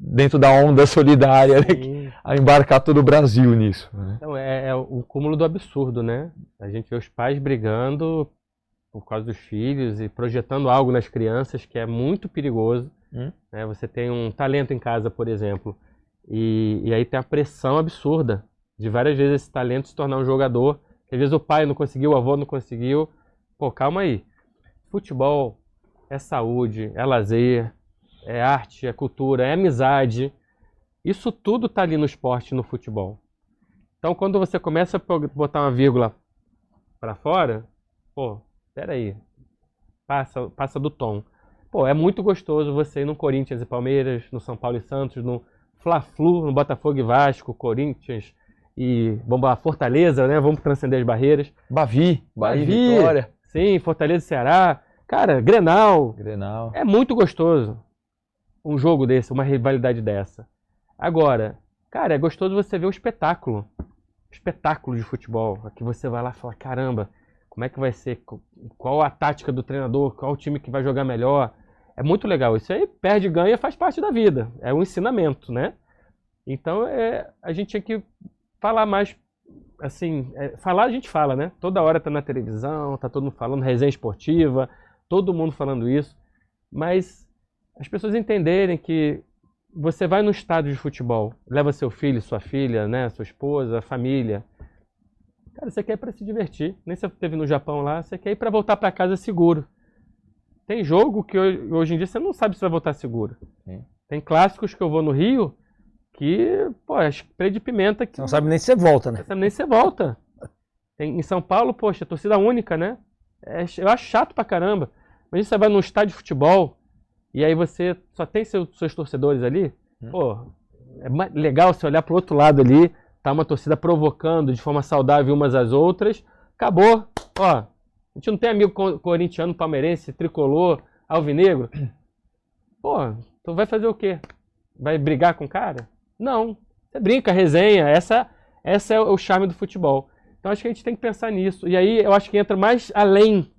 Dentro da onda solidária, né? A embarcar todo o Brasil nisso. Né? Então, é o cúmulo do absurdo, né? A gente vê os pais brigando por causa dos filhos e projetando algo nas crianças que é muito perigoso. Né? Você tem um talento em casa, por exemplo, e aí tem a pressão absurda de várias vezes esse talento se tornar um jogador, que às vezes o pai não conseguiu, o avô não conseguiu. Pô, calma aí. Futebol é saúde, é lazer, é arte, é cultura, é amizade. Isso tudo tá ali no esporte e no futebol. Então, quando você começa a botar uma vírgula para fora, pô, peraí, passa do tom. Pô, é muito gostoso você ir no Corinthians e Palmeiras, no São Paulo e Santos, no Fla-Flu, no Botafogo e Vasco, Corinthians e, vamos lá, Fortaleza, né? Vamos transcender as barreiras. Bavi, Vitória. Sim, Fortaleza e Ceará. Cara, Grenal. É muito gostoso um jogo desse, uma rivalidade dessa. Agora, cara, é gostoso você ver o espetáculo. Espetáculo de futebol. Aqui você vai lá e fala, caramba, como é que vai ser? Qual a tática do treinador? Qual o time que vai jogar melhor? É muito legal. Isso aí, perde e ganha, faz parte da vida. É um ensinamento, né? Então, a gente tinha que falar mais, assim, falar a gente fala, né? Toda hora tá na televisão, tá todo mundo falando, resenha esportiva, todo mundo falando isso. Mas as pessoas entenderem que você vai no estádio de futebol, leva seu filho, sua filha, né? Sua esposa, família. Cara, você quer ir para se divertir. Nem você esteve no Japão lá, você quer ir para voltar para casa seguro. Tem jogo que hoje em dia você não sabe se vai voltar seguro. Tem clássicos que eu vou no Rio que, pô, é spray de pimenta que Você não sabe nem se você volta, né? não sabe nem se você volta. Em São Paulo, poxa, torcida única, né? Eu acho chato pra caramba. Mas você vai num estádio de futebol e aí você só tem seus torcedores ali. Pô, é legal você olhar pro outro lado ali, tá uma torcida provocando de forma saudável umas às outras. Acabou. Ó, a gente não tem amigo corintiano, palmeirense, tricolor, alvinegro. Pô, tu vai fazer o quê? Vai brigar com o cara? Não. Você brinca, resenha. Essa é o charme do futebol. Então acho que a gente tem que pensar nisso. E aí eu acho que entra mais além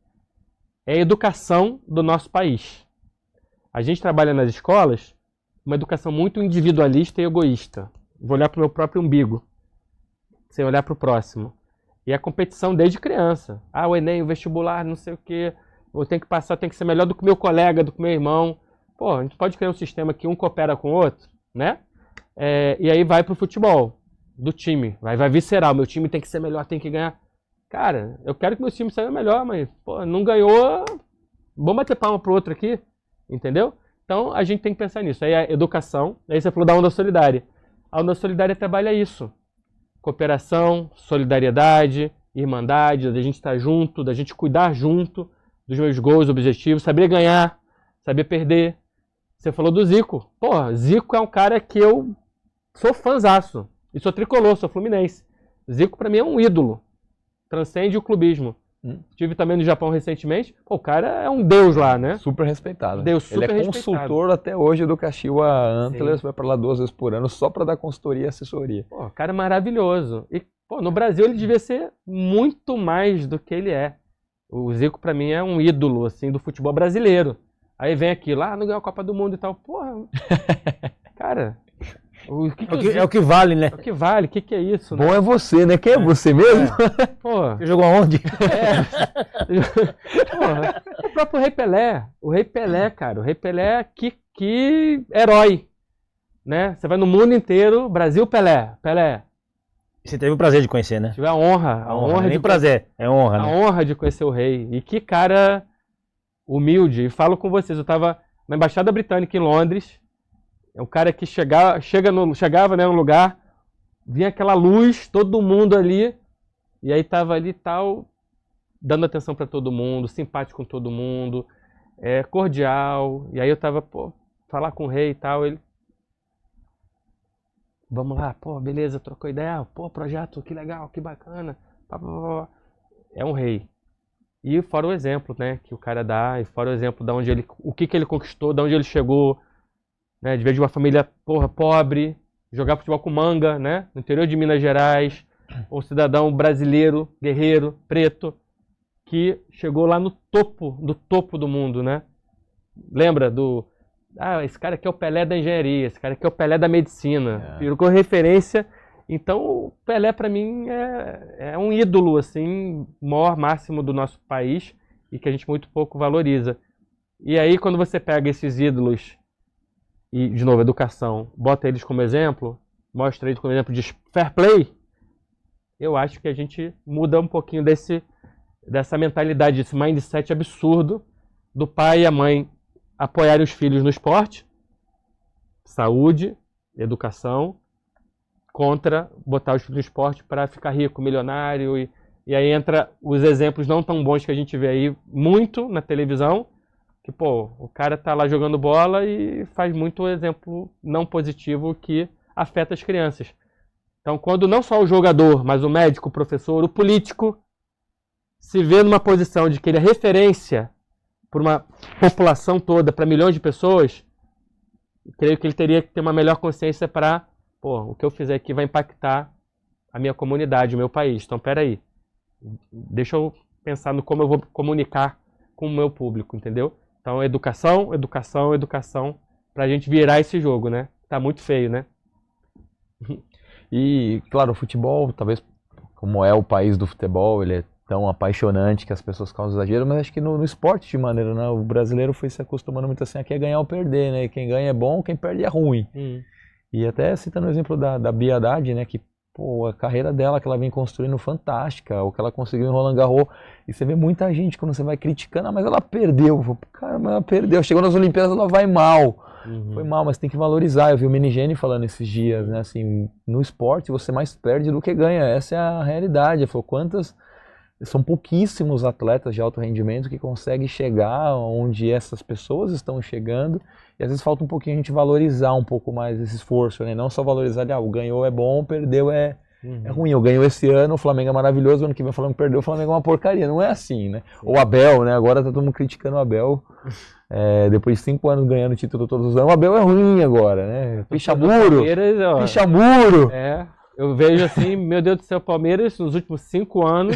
a educação do nosso país. A gente trabalha nas escolas uma educação muito individualista e egoísta. Vou olhar para o meu próprio umbigo, sem olhar para o próximo. E a competição desde criança. Ah, o Enem, o vestibular, não sei o quê. Eu tenho que passar, eu tenho que ser melhor do que o meu colega, do que o meu irmão. Pô, a gente pode criar um sistema que um coopera com o outro, né? E aí vai pro futebol, do time. Vai visceral, meu time tem que ser melhor, tem que ganhar. Cara, eu quero que meu time seja melhor, mas pô, não ganhou, vamos bater palma pro outro aqui, entendeu? Então a gente tem que pensar nisso. Aí a educação, aí você falou da onda solidária. A onda solidária trabalha isso. Cooperação, solidariedade, irmandade, da gente estar junto, da gente cuidar junto dos meus gols, objetivos, saber ganhar, saber perder. Você falou do Zico. Porra, Zico é um cara que eu sou fãzaço. E sou tricolor, sou fluminense. Zico pra mim é um ídolo. Transcende o clubismo. Estive também no Japão recentemente. Pô, o cara é um deus lá, né? Super respeitado. Deus super Ele é respeitado. consultor até hoje do Kashiwa Antlers, Sim. vai pra lá 2 vezes por ano só pra dar consultoria e assessoria. Pô, o cara é maravilhoso. E, pô, no Brasil ele devia ser muito mais do que ele é. O Zico pra mim é um ídolo, assim, do futebol brasileiro. Aí vem aquilo, não ganhou a Copa do Mundo e tal. Porra, cara, É o que vale, né? é o que vale? O que é isso? Bom é você, né? Quem é você mesmo? Pô, Você jogou aonde? porra, o próprio Rei Pelé. O Rei Pelé, cara. O Rei Pelé, que herói. Né? Você vai no mundo inteiro, Brasil, Pelé. Pelé. Você teve o prazer de conhecer, né? Tive a honra Não é nem prazer, é honra, a né? honra de conhecer o rei. E que cara humilde. E falo com vocês, eu estava na Embaixada Britânica em Londres. É um cara que chegava, né, no lugar, vinha aquela luz, todo mundo ali, e aí tava ali tal, dando atenção para todo mundo, simpático com todo mundo, cordial. E aí eu tava, pô, falar com o rei e tal, ele... Vamos lá, pô, beleza, trocou ideia, pô, projeto, que legal, que bacana. É um rei. E fora o exemplo, né, que o cara dá, e fora o exemplo de onde ele, o que ele conquistou, de onde ele chegou, né, de ver de uma família, porra, pobre, jogar futebol com manga, né, no interior de Minas Gerais, um cidadão brasileiro, guerreiro, preto, que chegou lá no topo do mundo, né. Lembra do... esse cara aqui é o Pelé da engenharia, esse cara aqui é o Pelé da medicina. Virou referência. Então, o Pelé, para mim, é um ídolo, assim, maior máximo do nosso país e que a gente muito pouco valoriza. E aí, quando você pega esses ídolos e, de novo, educação, bota eles como exemplo, mostra eles como exemplo de fair play, eu acho que a gente muda um pouquinho dessa mentalidade, desse mindset absurdo do pai e a mãe apoiarem os filhos no esporte, saúde, educação, contra botar os filhos no esporte para ficar rico, milionário, e aí entra os exemplos não tão bons que a gente vê aí muito na televisão, que pô, o cara tá lá jogando bola e faz muito exemplo não positivo que afeta as crianças. Então, quando não só o jogador, mas o médico, o professor, o político se vê numa posição de que ele é referência por uma população toda, para milhões de pessoas, creio que ele teria que ter uma melhor consciência para, o que eu fizer aqui vai impactar a minha comunidade, o meu país. Então, peraí, deixa eu pensar no como eu vou comunicar com o meu público, entendeu? Então, educação, educação, educação, pra gente virar esse jogo, né? Tá muito feio, né? E, claro, o futebol, talvez, como é o país do futebol, ele é tão apaixonante que as pessoas causam exagero, mas acho que no esporte, de maneira, né? O brasileiro foi se acostumando muito assim, aqui é ganhar ou perder, né? E quem ganha é bom, quem perde é ruim. E até citando o exemplo da Bia Haddad, né? Que, pô, a carreira dela que ela vem construindo fantástica, o que ela conseguiu em Roland Garros, e você vê muita gente quando você vai criticando, mas ela perdeu. Cara, mas ela perdeu, chegou nas Olimpíadas, ela vai mal. foi mal, mas tem que valorizar. Eu vi o Menigeni falando esses dias, né? Assim, no esporte você mais perde do que ganha. Essa é a realidade. Ele falou, são pouquíssimos atletas de alto rendimento que conseguem chegar onde essas pessoas estão chegando. E às vezes falta um pouquinho a gente valorizar um pouco mais esse esforço, né? Não só valorizar, o ganhou é bom, perdeu é ruim. Eu ganho esse ano, o Flamengo é maravilhoso, ano que vem o Flamengo perdeu, o Flamengo é uma porcaria. Não é assim, né? Ou o Abel, né? Agora tá todo mundo criticando o Abel. Depois de 5 anos ganhando título todos os anos, o Abel é ruim agora, né? Picha muro! Picha muro! Eu vejo assim, meu Deus do céu, o Palmeiras nos últimos 5 anos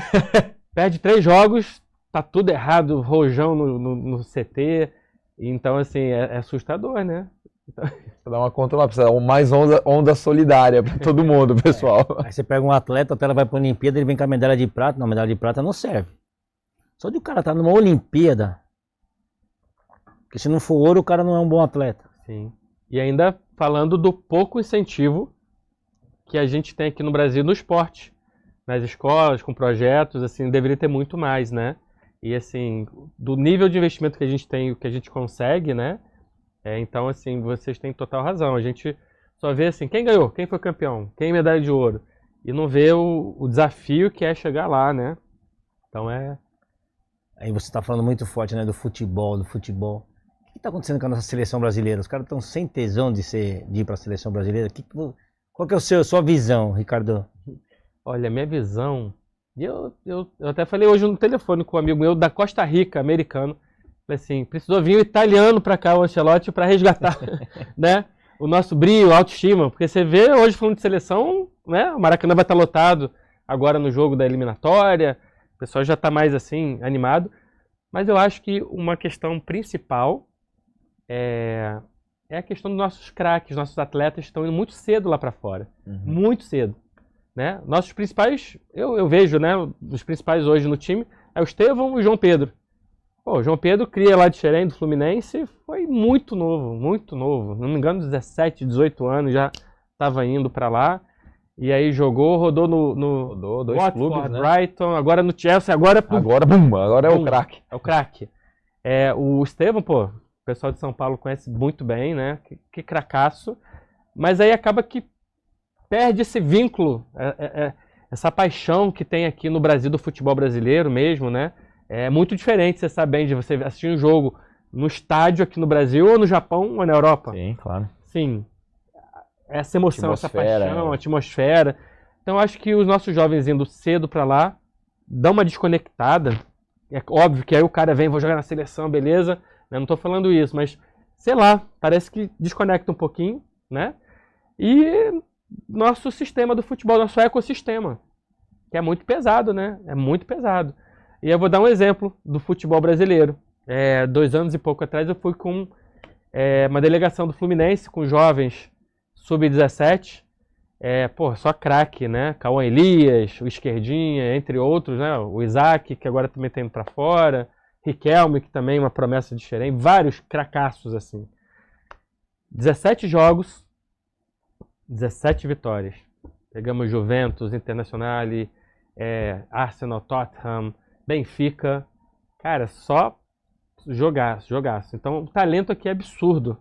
perde 3 jogos, tá tudo errado, rojão no CT. Então, assim, é assustador, né? Pra dar uma conta lá, precisa mais onda solidária pra todo mundo, pessoal. Aí você pega um atleta, até ela vai pra Olimpíada, ele vem com a medalha de prata. Não, a medalha de prata não serve. Só de o cara estar numa Olimpíada, porque se não for ouro, o cara não é um bom atleta. Sim. E ainda falando do pouco incentivo que a gente tem aqui no Brasil no esporte. Nas escolas, com projetos, assim, deveria ter muito mais, né? E assim, do nível de investimento que a gente tem, o que a gente consegue, né? Então, assim, vocês têm total razão. A gente só vê assim, quem ganhou, quem foi campeão, quem medalha de ouro. E não vê o desafio que é chegar lá, né? Então Aí você tá falando muito forte, né, do futebol. O que tá acontecendo com a nossa seleção brasileira? Os caras estão sem tesão de ir pra seleção brasileira. Qual que é a sua visão, Ricardo? Olha, minha visão... Eu até falei hoje no telefone com um amigo meu da Costa Rica, americano. Falei assim, precisou vir um italiano para cá, o Ancelotti, para resgatar né, o nosso brio, a autoestima. Porque você vê hoje falando de seleção, né, o Maracanã vai estar lotado agora no jogo da eliminatória. O pessoal já está mais assim, animado. Mas eu acho que uma questão principal é a questão dos nossos craques, nossos atletas estão indo muito cedo lá para fora. Muito cedo. Né? Nossos principais, eu vejo, né, os principais hoje no time é o Estevão e o João Pedro. Pô, o João Pedro cria lá de Xerém, do Fluminense, foi muito novo, muito novo. Não me engano, 17, 18 anos já estava indo para lá. E aí rodou no dois Watford, clubes, né? Brighton, agora no Chelsea, agora é o craque. É o craque. O Estevão, pô, o pessoal de São Paulo conhece muito bem, né? Que cracaço. Mas aí acaba que perde esse vínculo, essa paixão que tem aqui no Brasil do futebol brasileiro mesmo, né? É muito diferente, você sabe bem, de você assistir um jogo no estádio aqui no Brasil, ou no Japão, ou na Europa. Sim, claro. Sim. Essa emoção, essa Atmosfera, paixão, a atmosfera. Então, acho que os nossos jovens indo cedo pra lá, dão uma desconectada. É óbvio que aí o cara vem, vou jogar na seleção, beleza. Eu não tô falando isso, mas, sei lá, parece que desconecta um pouquinho, né? E nosso sistema do futebol, nosso ecossistema, que é muito pesado, né? É muito pesado. E eu vou dar um exemplo do futebol brasileiro. 2 anos e pouco atrás eu fui com uma delegação do Fluminense, com jovens sub-17, só craque, né? Cauã Elias, o Esquerdinha, entre outros, né? O Isaac, que agora também tá indo pra fora, Riquelme, que também é uma promessa de Xerém, vários cracaços, assim. 17 jogos, 17 vitórias. Pegamos Juventus, Internacional, Arsenal, Tottenham, Benfica. Cara, só jogaço. Então o talento aqui é absurdo.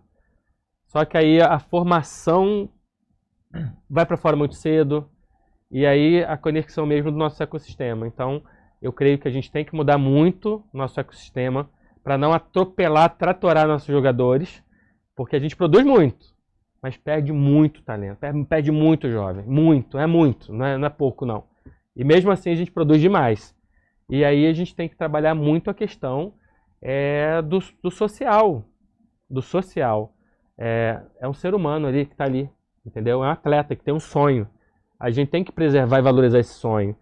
Só que aí a formação vai para fora muito cedo. E aí a conexão mesmo do nosso ecossistema. Então eu creio que a gente tem que mudar muito o nosso ecossistema para não atropelar, tratorar nossos jogadores. Porque a gente produz muito. Mas perde muito talento, perde muito jovem, muito, não é pouco não. E mesmo assim a gente produz demais. E aí a gente tem que trabalhar muito a questão do social. É um ser humano ali que está ali, entendeu? É um atleta que tem um sonho. A gente tem que preservar e valorizar esse sonho.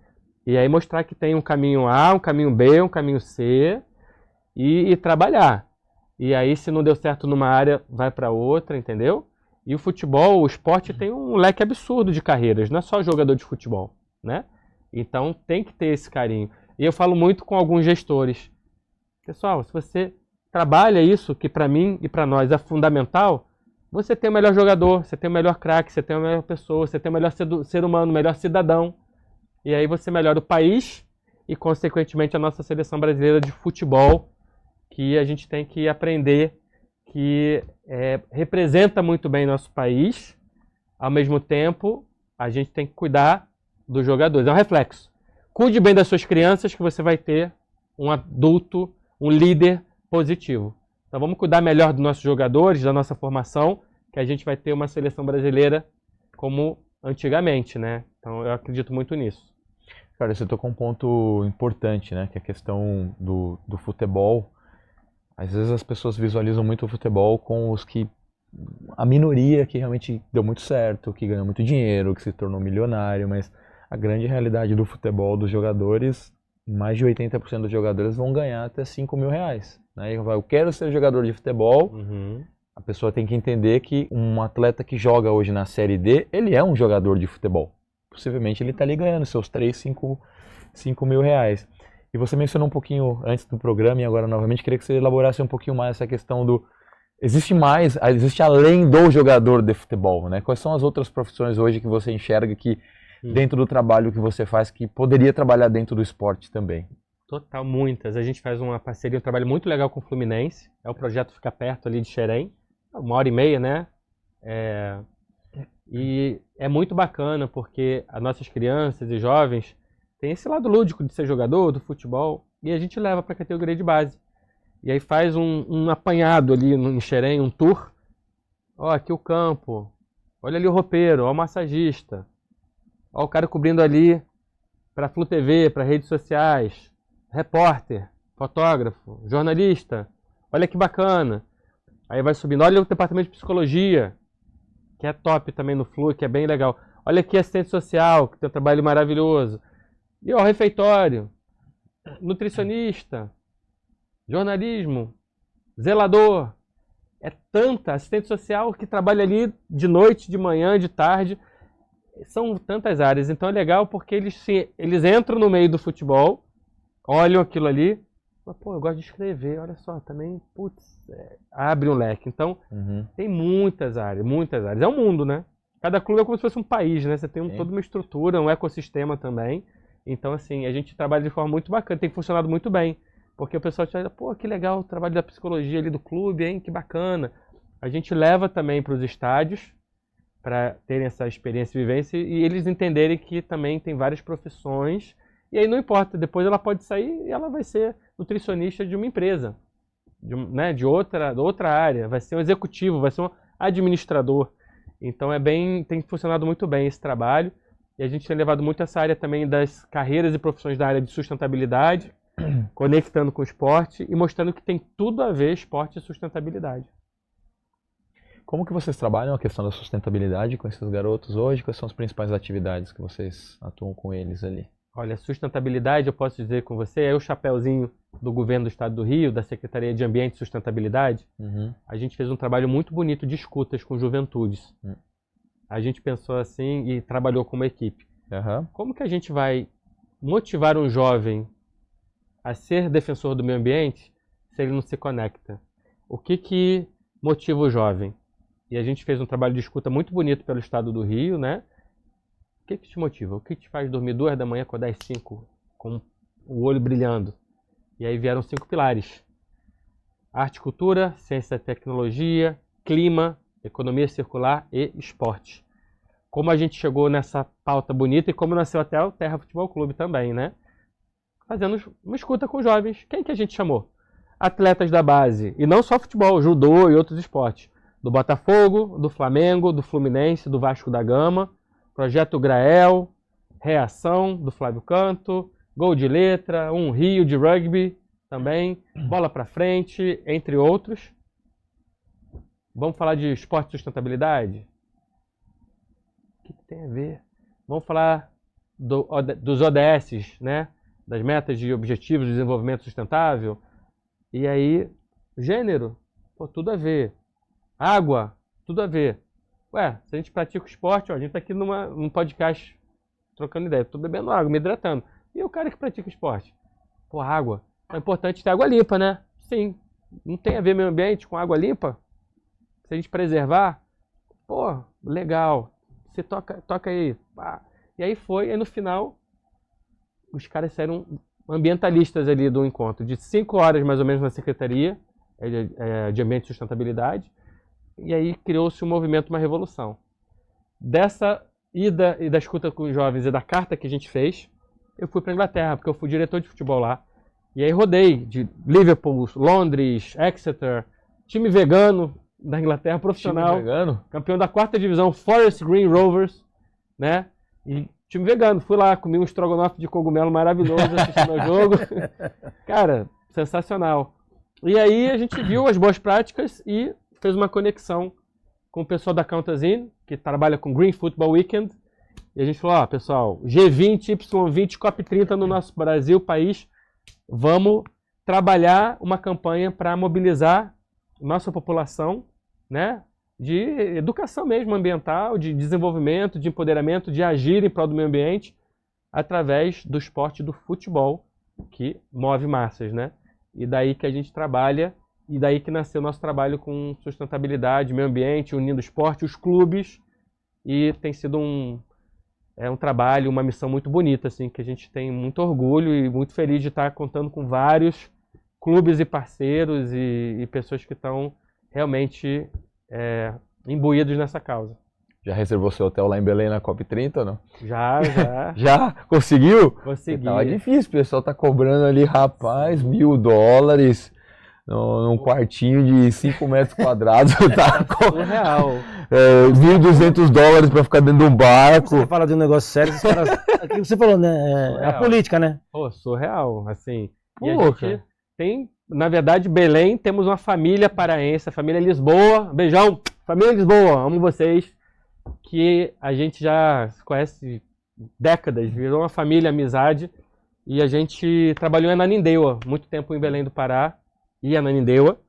E aí mostrar que tem um caminho A, um caminho B, um caminho C e trabalhar. E aí se não deu certo numa área, vai para outra, entendeu? E o futebol, o esporte tem um leque absurdo de carreiras, não é só jogador de futebol, né? Então tem que ter esse carinho. E eu falo muito com alguns gestores. Pessoal, se você trabalha isso, que para mim e para nós é fundamental, você tem o melhor jogador, você tem o melhor craque, você tem a melhor pessoa, você tem o melhor ser humano, o melhor cidadão. E aí você melhora o país e, consequentemente, a nossa seleção brasileira de futebol, que a gente tem que aprender que representa muito bem nosso país, ao mesmo tempo a gente tem que cuidar dos jogadores, é um reflexo. Cuide bem das suas crianças que você vai ter um adulto, um líder positivo. Então vamos cuidar melhor dos nossos jogadores, da nossa formação, que a gente vai ter uma seleção brasileira como antigamente, né? Então eu acredito muito nisso. Cara, você tocou um ponto importante, né? Que é a questão do futebol. Às vezes as pessoas visualizam muito o futebol com a minoria que realmente deu muito certo, que ganhou muito dinheiro, que se tornou milionário, mas a grande realidade do futebol dos jogadores, mais de 80% dos jogadores vão ganhar até 5 mil reais. Né? Eu quero ser jogador de futebol. A pessoa tem que entender que um atleta que joga hoje na Série D, ele é um jogador de futebol. Possivelmente ele está ali ganhando seus 3, 5 mil reais. E você mencionou um pouquinho antes do programa e agora novamente queria que você elaborasse um pouquinho mais essa questão do... Existe além do jogador de futebol, né? Quais são as outras profissões hoje que você enxerga que dentro do trabalho que você faz que poderia trabalhar dentro do esporte também? Total, muitas. A gente faz uma parceria, um trabalho muito legal com o Fluminense. É o projeto Fica Perto ali de Xerém. 1h30, né? E é muito bacana porque as nossas crianças e jovens têm esse lado lúdico de ser jogador do futebol e a gente leva para a categoria de base. E aí faz um apanhado ali em Xerém, um tour. Ó, aqui o campo. Olha ali o roupeiro, ó o massagista. Ó o cara cobrindo ali para Flu TV, para redes sociais. Repórter, fotógrafo, jornalista. Olha que bacana. Aí vai subindo. Olha o departamento de psicologia, que é top também no Flu, que é bem legal. Olha aqui assistente social, que tem um trabalho maravilhoso. E ó, o refeitório, nutricionista, jornalismo, zelador. É tanta assistente social que trabalha ali de noite, de manhã, de tarde. São tantas áreas. Então é legal porque eles entram no meio do futebol, olham aquilo ali. Pô, eu gosto de escrever, olha só, também, putz, abre um leque. Então, tem muitas áreas, muitas áreas. É um mundo, né? Cada clube é como se fosse um país, né? Você tem toda uma estrutura, um ecossistema também. Então, assim, a gente trabalha de forma muito bacana, tem funcionado muito bem. Porque o pessoal te fala, pô, que legal o trabalho da psicologia ali do clube, hein? Que bacana. A gente leva também para os estádios, para terem essa experiência e vivência, e eles entenderem que também tem várias profissões. E aí não importa, depois ela pode sair e ela vai ser nutricionista de uma empresa, de outra área, vai ser um executivo, vai ser um administrador. Então tem funcionado muito bem esse trabalho e a gente tem levado muito essa área também das carreiras e profissões da área de sustentabilidade, conectando com o esporte e mostrando que tem tudo a ver esporte e sustentabilidade. Como que vocês trabalham a questão da sustentabilidade com esses garotos hoje? Quais são as principais atividades que vocês atuam com eles ali? Olha, sustentabilidade, eu posso dizer com você, é o chapéuzinho do governo do estado do Rio, da Secretaria de Ambiente e Sustentabilidade. A gente fez um trabalho muito bonito de escutas com juventudes. A gente pensou assim e trabalhou com uma equipe. Como que a gente vai motivar um jovem a ser defensor do meio ambiente se ele não se conecta? O que motiva o jovem? E a gente fez um trabalho de escuta muito bonito pelo estado do Rio, né? O que te motiva? O que te faz dormir 2 da manhã, acordar às 5, com o olho brilhando? E aí vieram 5 pilares. Arte e cultura, ciência e tecnologia, clima, economia circular e esporte. Como a gente chegou nessa pauta bonita e como nasceu até o Terra Futebol Clube também, né? Fazendo uma escuta com jovens. Quem que a gente chamou? Atletas da base. E não só futebol, judô e outros esportes. Do Botafogo, do Flamengo, do Fluminense, do Vasco da Gama, Projeto Grael, Reação, do Flávio Canto, Gol de Letra, Um Rio de Rugby também, Bola pra Frente, entre outros. Vamos falar de esporte e sustentabilidade? O que tem a ver? Vamos falar dos ODS, né? Das metas de objetivos de desenvolvimento sustentável. E aí, gênero, pô, tudo a ver. Água, tudo a ver. Ué, se a gente pratica o esporte, ó, a gente tá aqui num podcast trocando ideia. Tô bebendo água, me hidratando. E o cara que pratica esporte? Pô, água. É importante ter água limpa, né? Sim. Não tem a ver meio ambiente com água limpa? Se a gente preservar, pô, legal. Você toca aí. Pá. E aí foi, e no final, os caras saíram ambientalistas ali do encontro. De 5 horas mais ou menos na Secretaria de Ambiente e Sustentabilidade. e aí criou-se um movimento, uma revolução. Dessa ida e da escuta com os jovens e da carta que a gente fez, eu fui para a Inglaterra, porque eu fui diretor de futebol lá. E aí rodei de Liverpool, Londres, Exeter, time vegano da Inglaterra, profissional. Time vegano? Campeão da 4ª divisão, Forest Green Rovers, né? E time vegano. Fui lá, comi um estrogonofe de cogumelo maravilhoso assistindo ao jogo. Cara, sensacional. E aí a gente viu as boas práticas e fez uma conexão com o pessoal da Counters Inn, que trabalha com Green Football Weekend. E a gente falou, ó, pessoal, G20, Y20, COP30 no nosso Brasil, país, vamos trabalhar uma campanha para mobilizar nossa população, né, de educação mesmo ambiental, de desenvolvimento, de empoderamento, de agir em prol do meio ambiente, através do esporte do futebol, que move massas, né? E daí que a gente trabalha, e daí que nasceu o nosso trabalho com sustentabilidade, meio ambiente, unindo o esporte, os clubes, e tem sido um trabalho, uma missão muito bonita, assim, que a gente tem muito orgulho e muito feliz de estar contando com vários clubes e parceiros e pessoas que estão realmente imbuídos nessa causa. Já reservou seu hotel lá em Belém na COP30 ou não? Já. Já? Conseguiu? Consegui. Tava difícil, o pessoal tá cobrando ali, rapaz, $1.000 num quartinho de 5 metros quadrados. Tá Surreal. $1.200 pra ficar dentro de um barco. Você fala de um negócio sério, os caras... Aquilo que você falou, né? É a política, né? Pô, surreal, assim. Pô, E a gente cara. tem, na verdade, Belém, temos uma família paraense, a família Lisboa. Beijão, família Lisboa, amo vocês. Que a gente já se conhece décadas, virou uma família, amizade. E a gente trabalhou em Ananindeua, muito tempo em Belém do Pará, e Ananindeua.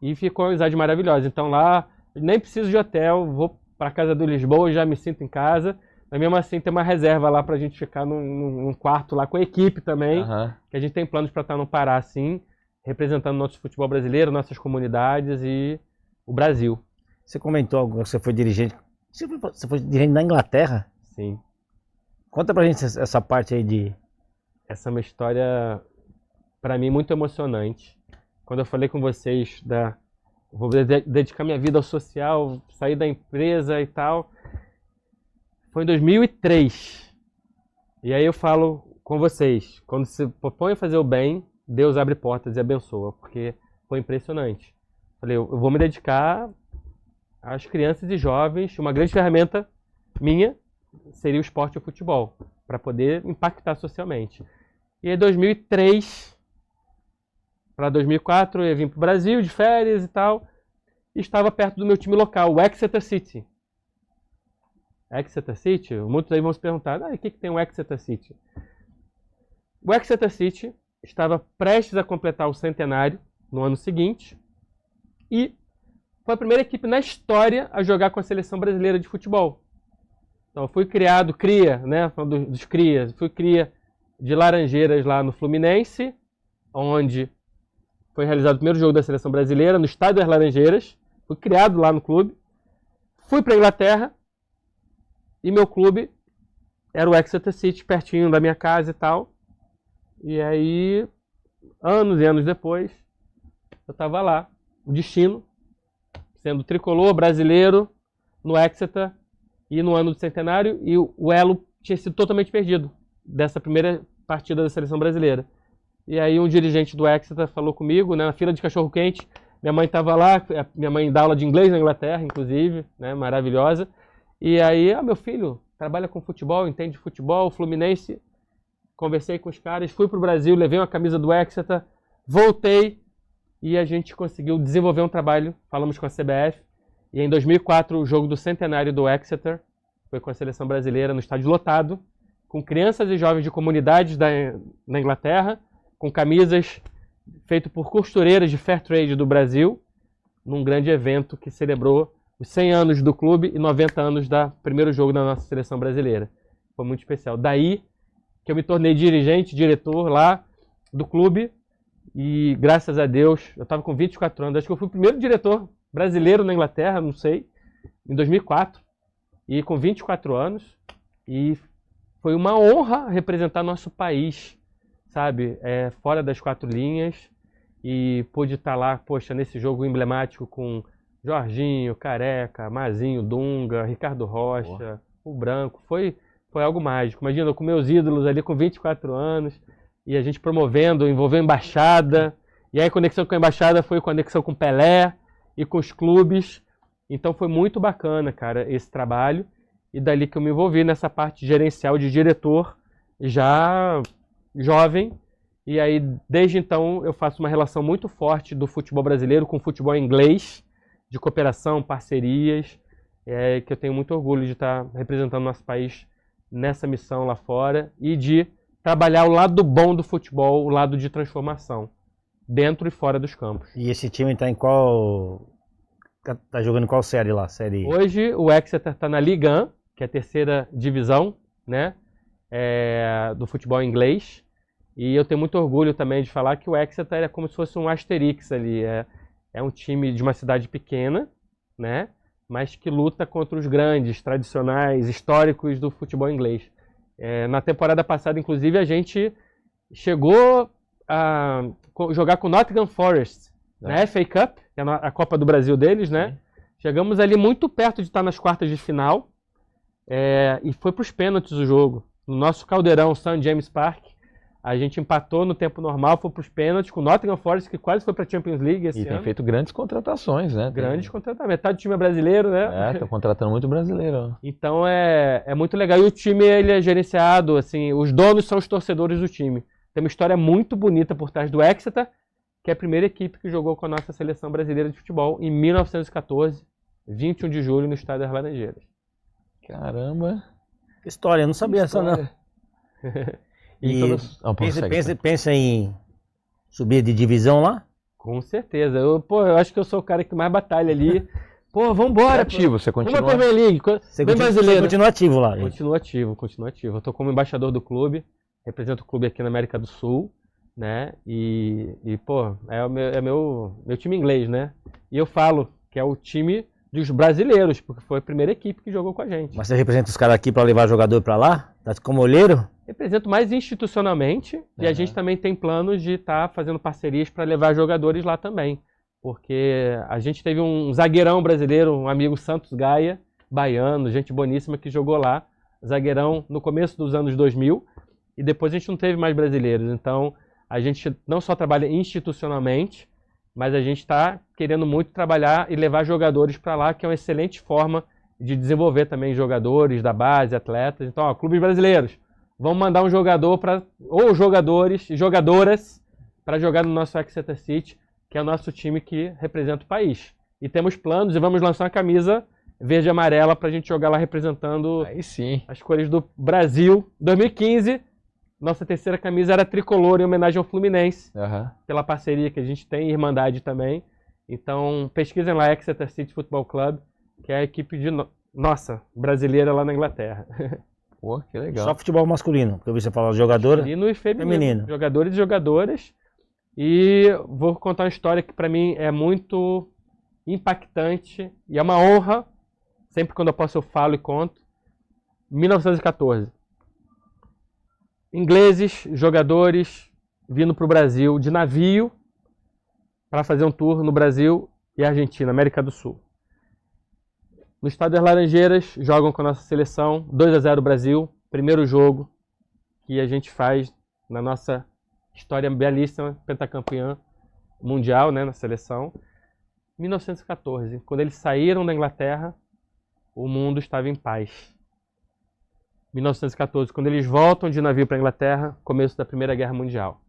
E ficou uma amizade maravilhosa. Então lá, nem preciso de hotel, vou para casa do Lisboa, já me sinto em casa. Mas mesmo assim tem uma reserva lá pra gente ficar num quarto lá com a equipe também. Uhum. Que a gente tem planos para estar no Pará, sim, representando nosso futebol brasileiro, nossas comunidades e o Brasil. Você comentou algo que você foi dirigente. Você foi dirigente na Inglaterra? Sim. Conta pra gente essa parte aí de... Essa é uma história, para mim, muito emocionante. Quando eu falei com vocês vou dedicar minha vida ao social, sair da empresa e tal, foi em 2003. E aí eu falo com vocês, quando se propõe a fazer o bem, Deus abre portas e abençoa, porque foi impressionante. Falei, eu vou me dedicar às crianças e jovens, uma grande ferramenta minha seria o esporte e o futebol, para poder impactar socialmente. E em 2003 para 2004 eu vim para o Brasil de férias e tal, e estava perto do meu time local, o Exeter City. Exeter City, muitos aí vão se perguntar, o que tem o Exeter City? O Exeter City estava prestes a completar o centenário no ano seguinte, e foi a primeira equipe na história a jogar com a seleção brasileira de futebol. Então, eu fui criado, né, falando dos crias, fui cria de Laranjeiras lá no Fluminense, onde foi realizado o primeiro jogo da seleção brasileira, no estádio das Laranjeiras. Fui criado lá no clube. Fui para a Inglaterra e meu clube era o Exeter City, pertinho da minha casa e tal. E aí, anos e anos depois, eu estava lá, o destino, sendo tricolor brasileiro no Exeter e no ano do centenário, e o elo tinha sido totalmente perdido dessa primeira partida da seleção brasileira. E aí um dirigente do Exeter falou comigo, né, na fila de cachorro-quente, minha mãe estava lá, minha mãe dá aula de inglês na Inglaterra, inclusive, né, maravilhosa, e aí, meu filho trabalha com futebol, entende futebol, Fluminense, conversei com os caras, fui para o Brasil, levei uma camisa do Exeter, voltei, e a gente conseguiu desenvolver um trabalho, falamos com a CBF, e em 2004 o jogo do centenário do Exeter foi com a seleção brasileira no estádio lotado, com crianças e jovens de comunidades na Inglaterra, com camisas feitas por costureiras de Fair Trade do Brasil, num grande evento que celebrou os 100 anos do clube e 90 anos do primeiro jogo da nossa seleção brasileira. Foi muito especial. Daí que eu me tornei dirigente, diretor lá do clube, e graças a Deus, eu estava com 24 anos, acho que eu fui o primeiro diretor brasileiro na Inglaterra, não sei, em 2004, e com 24 anos, e foi uma honra representar nosso país, sabe, fora das quatro linhas, e pude estar lá, poxa, nesse jogo emblemático com Jorginho, Careca, Mazinho, Dunga, Ricardo Rocha, o Branco. Foi algo mágico. Imagina, eu com meus ídolos ali com 24 anos, e a gente promovendo, envolvendo a embaixada, e aí a conexão com a embaixada foi conexão com o Pelé e com os clubes. Então foi muito bacana, cara, esse trabalho. E dali que eu me envolvi nessa parte gerencial de diretor, já jovem. E aí, desde então, eu faço uma relação muito forte do futebol brasileiro com o futebol inglês, de cooperação, parcerias, que eu tenho muito orgulho de estar representando nosso país nessa missão lá fora e de trabalhar o lado bom do futebol, o lado de transformação, dentro e fora dos campos. E esse time tá em qual... Tá jogando em qual série lá? Série... Hoje o Exeter está na Ligue 1, que é a terceira divisão, né, do futebol inglês. E eu tenho muito orgulho também de falar que o Exeter é como se fosse um Asterix ali. É um time de uma cidade pequena, né, mas que luta contra os grandes, tradicionais, históricos do futebol inglês. Na temporada passada, inclusive, a gente chegou a jogar com o Nottingham Forest, na FA Cup, que é a Copa do Brasil deles, né? Chegamos ali muito perto de estar nas quartas de final, e foi para os pênaltis o jogo. No nosso caldeirão, St. James Park, a gente empatou no tempo normal, foi para os pênaltis com o Nottingham Forest, que quase foi para a Champions League esse ano. E tem feito grandes contratações, né? Grandes contratações. Metade do time é brasileiro, né? Tá contratando muito brasileiro. Então é muito legal. E o time, ele é gerenciado, assim, os donos são os torcedores do time. Tem uma história muito bonita por trás do Exeter, que é a primeira equipe que jogou com a nossa seleção brasileira de futebol em 1914, 21 de julho, no Estádio das Laranjeiras. Caramba! Que história, eu não sabia essa não. E pensa em subir de divisão lá? Com certeza. Eu acho que eu sou o cara que mais batalha ali. Vambora. Ativo, você continua. Vamos pra Premier League. Você continua ativo lá. Continua ativo. Eu tô como embaixador do clube, represento o clube aqui na América do Sul, né? E é meu time inglês, né? E eu falo que é o time dos brasileiros, porque foi a primeira equipe que jogou com a gente. Mas você representa os caras aqui para levar jogador para lá? Tá como olheiro? Represento mais institucionalmente, e a gente também tem planos de estar fazendo parcerias para levar jogadores lá também. Porque a gente teve um zagueirão brasileiro, um amigo Santos Gaia, baiano, gente boníssima, que jogou lá, zagueirão no começo dos anos 2000, e depois a gente não teve mais brasileiros. Então a gente não só trabalha institucionalmente, mas a gente está querendo muito trabalhar e levar jogadores para lá, que é uma excelente forma de desenvolver também jogadores da base, atletas. Então, clubes brasileiros, vamos mandar um jogador ou jogadores e jogadoras para jogar no nosso Exeter City, que é o nosso time que representa o país. E temos planos e vamos lançar uma camisa verde e amarela para a gente jogar lá representando as cores do Brasil. 2015, nossa terceira camisa era tricolor em homenagem ao Fluminense, pela parceria que a gente tem, Irmandade também. Então, pesquisem lá, Exeter City Football Club, que é a equipe nossa, brasileira lá na Inglaterra. Pô, que legal. Só futebol masculino, porque eu vi você falar jogador. Masculino e feminino. Jogadores e jogadoras. E vou contar uma história que para mim é muito impactante e é uma honra, sempre quando eu posso eu falo e conto. 1914. Ingleses, jogadores, vindo para o Brasil de navio para fazer um tour no Brasil e Argentina, América do Sul. No Estádio das Laranjeiras, jogam com a nossa seleção, 2-0 Brasil, primeiro jogo que a gente faz na nossa história belíssima, pentacampeã mundial, né, na seleção. 1914, quando eles saíram da Inglaterra, o mundo estava em paz. 1914, quando eles voltam de navio para a Inglaterra, começo da Primeira Guerra Mundial.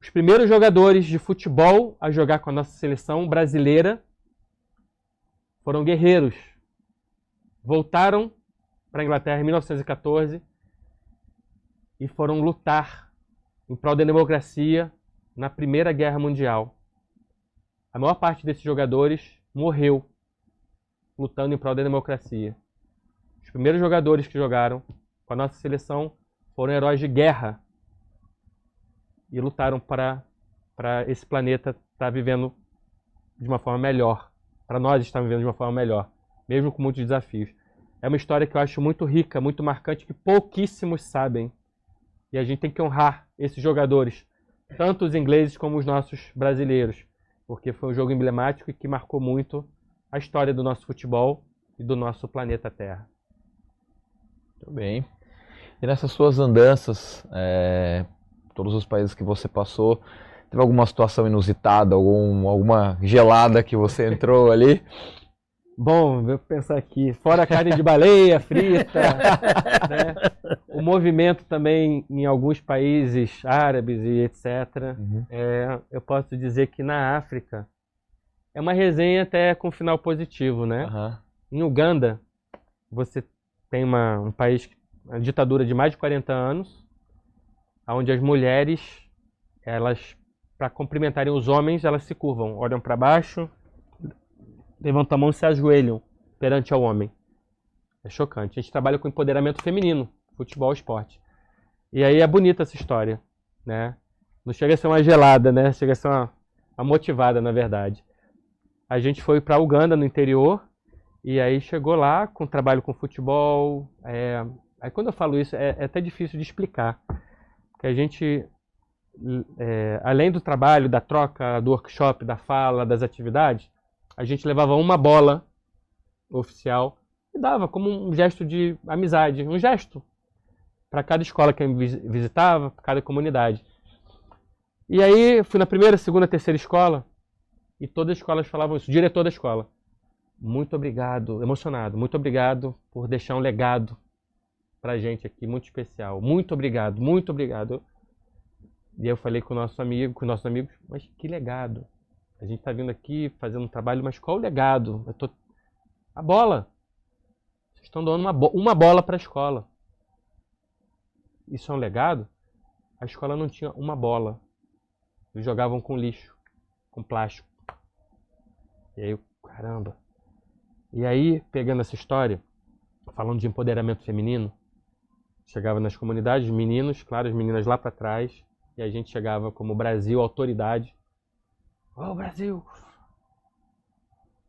Os primeiros jogadores de futebol a jogar com a nossa seleção brasileira foram guerreiros. Voltaram para a Inglaterra em 1914 e foram lutar em prol da democracia na Primeira Guerra Mundial. A maior parte desses jogadores morreu lutando em prol da democracia. Os primeiros jogadores que jogaram com a nossa seleção foram heróis de guerra e lutaram para esse planeta estar vivendo de uma forma melhor, para nós estar vivendo de uma forma melhor, mesmo com muitos desafios. É uma história que eu acho muito rica, muito marcante, que pouquíssimos sabem. E a gente tem que honrar esses jogadores, tanto os ingleses como os nossos brasileiros. porque foi um jogo emblemático e que marcou muito a história do nosso futebol e do nosso planeta Terra. Muito bem. E nessas suas andanças, todos os países que você passou, teve alguma situação inusitada, alguma gelada que você entrou ali? Bom, vou pensar aqui, fora a carne de baleia frita, né? O movimento também em alguns países árabes e etc. Eu posso dizer que na África é uma resenha até com final positivo, né? Em Uganda, você tem um país, uma ditadura de mais de 40 anos, onde as mulheres, elas, para cumprimentarem os homens, elas se curvam, olham para baixo, levantam a mão e se ajoelham perante ao homem. É chocante. A gente trabalha com empoderamento feminino, futebol, esporte. E aí é bonita essa história, né? Não chega a ser uma gelada, né? Chega a ser uma motivada, na verdade. A gente foi para Uganda, no interior, e aí chegou lá com trabalho com futebol. Aí quando eu falo isso, é até difícil de explicar. Porque a gente, além do trabalho, da troca, do workshop, da fala, das atividades, a gente levava uma bola oficial e dava como um gesto de amizade, um gesto para cada escola que eu visitava, para cada comunidade. E aí fui na primeira, segunda, terceira escola e todas as escolas falavam isso, o diretor da escola. Muito obrigado, emocionado, muito obrigado por deixar um legado pra gente aqui, muito especial. Muito obrigado, muito obrigado. E aí eu falei com nossos amigos, mas que legado? A gente está vindo aqui fazendo um trabalho, mas qual o legado? A bola. Vocês estão dando uma bola para a escola. Isso é um legado? A escola não tinha uma bola. Eles jogavam com lixo, com plástico. E aí, caramba. E aí, pegando essa história, falando de empoderamento feminino, chegava nas comunidades, meninos, claro, as meninas lá para trás, e a gente chegava como Brasil, autoridade. Ô, Brasil!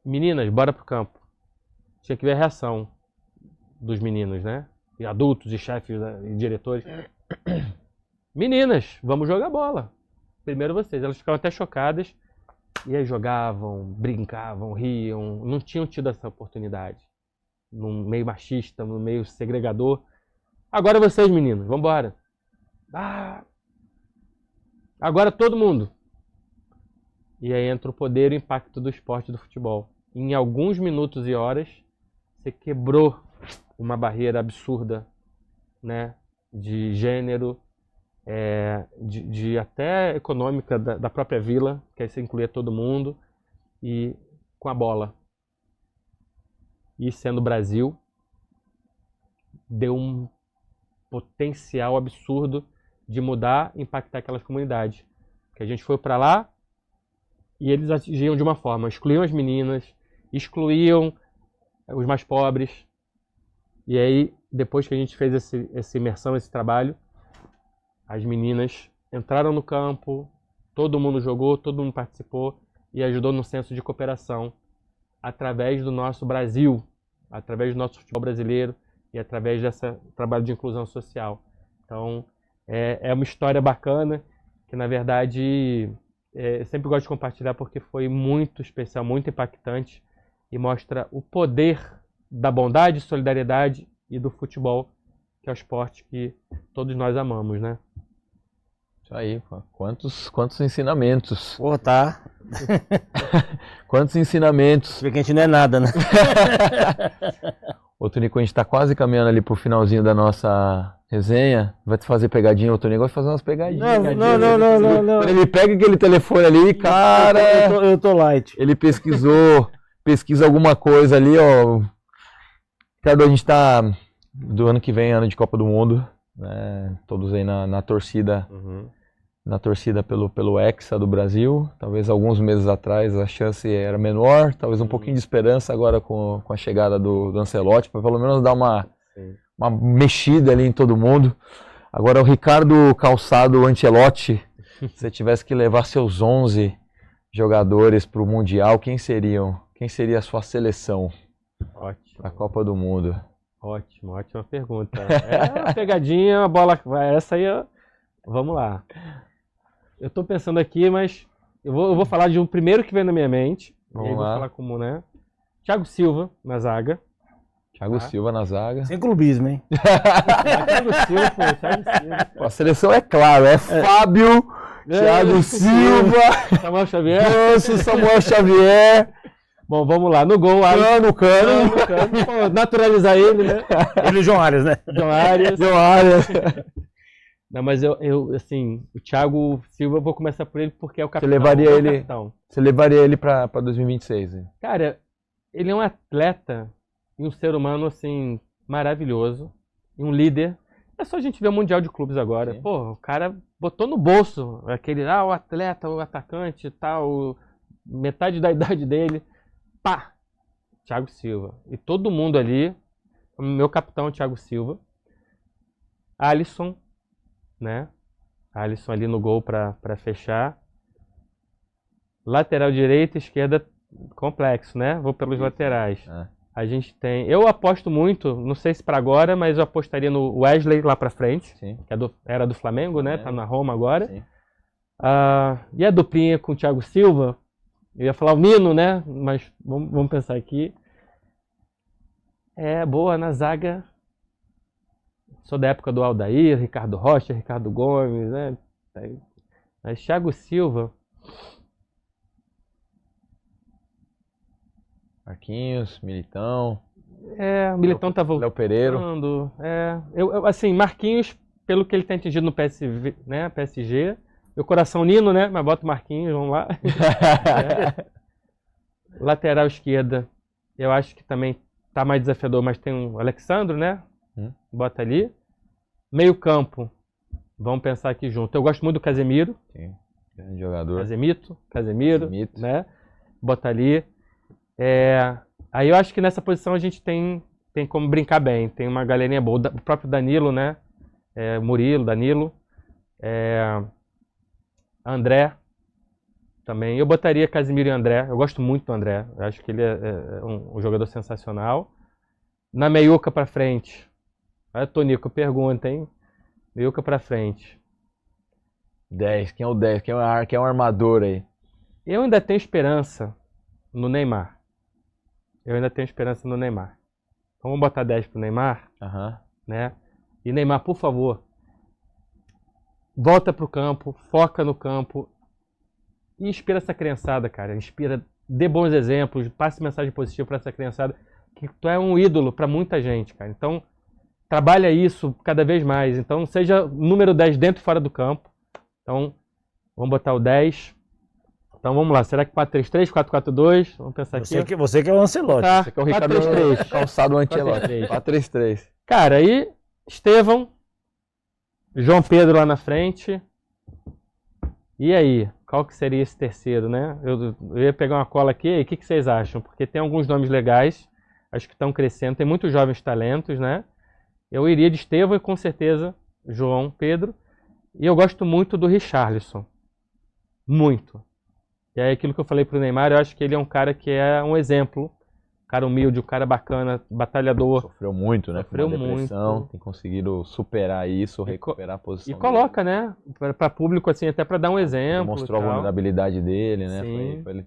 Meninas, bora pro campo. Tinha que ver a reação dos meninos, né? E adultos, e chefes, e diretores. Meninas, vamos jogar bola. Primeiro vocês. Elas ficavam até chocadas. E aí jogavam, brincavam, riam. Não tinham tido essa oportunidade. Num meio machista, num meio segregador. Agora vocês, meninos, vambora. Agora todo mundo. E aí entra o poder e o impacto do esporte do futebol. Em alguns minutos e horas, você quebrou uma barreira absurda, né? De gênero, de até econômica da própria vila, que aí você incluía todo mundo, e com a bola. E sendo o Brasil, deu um potencial absurdo de mudar e impactar aquelas comunidades. Porque a gente foi para lá, e eles agiam de uma forma, excluíam as meninas, excluíam os mais pobres. E aí, depois que a gente fez essa imersão, esse trabalho, as meninas entraram no campo, todo mundo jogou, todo mundo participou e ajudou no senso de cooperação através do nosso Brasil, através do nosso futebol brasileiro e através desse trabalho de inclusão social. Então, é uma história bacana que, na verdade, eu sempre gosto de compartilhar porque foi muito especial, muito impactante e mostra o poder da bondade, solidariedade e do futebol, que é o esporte que todos nós amamos, né? Isso aí, pô. Quantos ensinamentos. Pô, tá. Quantos ensinamentos. Vê que a gente não é nada, né? Ô, Tonico, a gente tá quase caminhando ali pro finalzinho da nossa resenha. Vai te fazer pegadinha, ô Tonico? Vai fazer umas pegadinhas. Não. Quando ele pega aquele telefone ali, cara... Eu tô light. Ele pesquisa alguma coisa ali, ó. Ricardo, a gente tá do ano que vem, ano de Copa do Mundo, né? Todos aí na torcida, na torcida pelo Hexa do Brasil. Talvez alguns meses atrás a chance era menor, talvez um pouquinho de esperança agora com a chegada do Ancelotti, para pelo menos dar uma mexida ali em todo mundo. Agora o Ricardo Calçado Ancelotti, se você tivesse que levar seus 11 jogadores para o Mundial, quem seriam? Quem seria a sua seleção? Ótimo. A Copa do Mundo. Ótima pergunta. É uma pegadinha, uma bola. Essa aí, vamos lá. Eu tô pensando aqui, mas Eu vou falar de um primeiro que vem na minha mente. Vamos e aí vou lá. falar como, né? Thiago Silva, na zaga. Thiago Silva na zaga. Sem clubismo, hein? Thiago Silva, pô, Thiago Silva. Pô, a seleção é claro, é Fábio, Thiago Silva, Samuel Xavier. Ganso, Samuel Xavier, Bom, vamos lá. No gol, Cano. Pô, naturalizar ele, né? Ele e o João Arias, né? João Arias. Deu área. Não, mas eu, assim, o Thiago Silva, eu vou começar por ele porque é o capitão. levaria é o ele- capitão. Você levaria ele pra 2026, hein? Cara, ele é um atleta e um ser humano, assim, maravilhoso. E um líder. É só a gente ver o Mundial de Clubes agora. Sim. Pô, o cara botou no bolso aquele, o atleta, o atacante e tal, metade da idade dele. Pá! Thiago Silva. E todo mundo ali, meu capitão Thiago Silva. Alisson, né? Alisson ali no gol pra fechar. Lateral direita, esquerda, complexo, né? Vou pelos laterais. É. A gente tem. Eu aposto muito, não sei se pra agora, mas eu apostaria no Wesley lá pra frente, Sim. que era do Flamengo, né? Tá na Roma agora. Sim. E a duplinha com o Thiago Silva, eu ia falar o Nino, né? Mas vamos pensar aqui. É boa na zaga. Sou da época do Aldair, Ricardo Rocha, Ricardo Gomes, né? Mas Thiago Silva. Marquinhos, Militão, O Militão tá voltando. Léo Pereira. Assim, Marquinhos, pelo que ele tem atingido no PSV, né? PSG. Meu coração Nino, né? Mas bota o Marquinhos, vamos lá. Lateral esquerda, eu acho que também tá mais desafiador, mas tem o Alexandro, né? Bota ali. Meio campo, vamos pensar aqui junto. Eu gosto muito do Casemiro. Sim. Grande jogador. Casemiro, Casemito. né? Bota ali. Aí eu acho que nessa posição a gente tem como brincar bem. Tem uma galerinha boa. O próprio Danilo, né? Murilo, Danilo. André também. Eu botaria Casemiro e André. Eu gosto muito do André. Eu acho que ele é um jogador sensacional. Na meiuca pra frente. Olha, Tonico, pergunta, hein? Meiuca pra frente. 10. Quem é o 10? Quem é o armador aí? Eu ainda tenho esperança no Neymar. Então vamos botar 10 pro Neymar, Aham. né? E Neymar, por favor, volta pro campo, foca no campo e inspira essa criançada, cara. Inspira, dê bons exemplos, passe mensagem positiva pra essa criançada, que tu é um ídolo pra muita gente, cara. Então, trabalha isso cada vez mais. Então, seja número 10 dentro e fora do campo. Então, vamos botar o 10. Então, vamos lá. Será que 4-3-3, 4-4-2? Vamos pensar aqui. Você que é o Ancelotti. Tá, Esse aqui é o Ricardo 4-3-3. Calçado Ancelotti. 4-3-3. 4-3-3. Cara, aí, Estevão, João Pedro lá na frente. E aí? Qual que seria esse terceiro, né? Eu ia pegar uma cola aqui. E o que vocês acham? Porque tem alguns nomes legais. Acho que estão crescendo. Tem muitos jovens talentos, né? Eu iria de Estevão e com certeza João Pedro. E eu gosto muito do Richarlison. Muito. E é aquilo que eu falei pro Neymar, eu acho que ele é um cara que é um exemplo. Um cara humilde, um cara bacana, batalhador. Sofreu muito, né? Sofreu com a depressão. muito. Tem conseguido superar isso, recuperar a E posição. coloca, né? Pra público, assim, até pra dar um Ele exemplo. mostrou e a tal. vulnerabilidade dele, né? Sim. Foi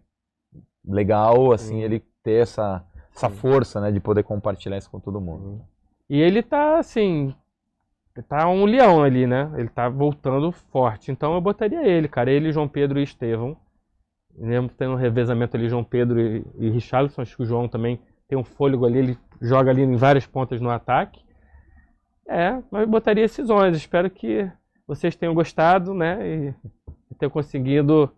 legal, assim, Sim. ele ter essa Sim. força, né? De poder compartilhar isso com todo mundo. E ele tá, assim, tá um leão ali, né? Ele tá voltando forte. Então eu botaria ele, cara. Ele, João Pedro e Estevão. Mesmo tendo um revezamento ali, João Pedro e Richarlison. Acho que o João também tem um fôlego ali. Ele joga ali em várias pontas no ataque. Mas eu botaria esses 11. Espero que vocês tenham gostado, né? E tenham conseguido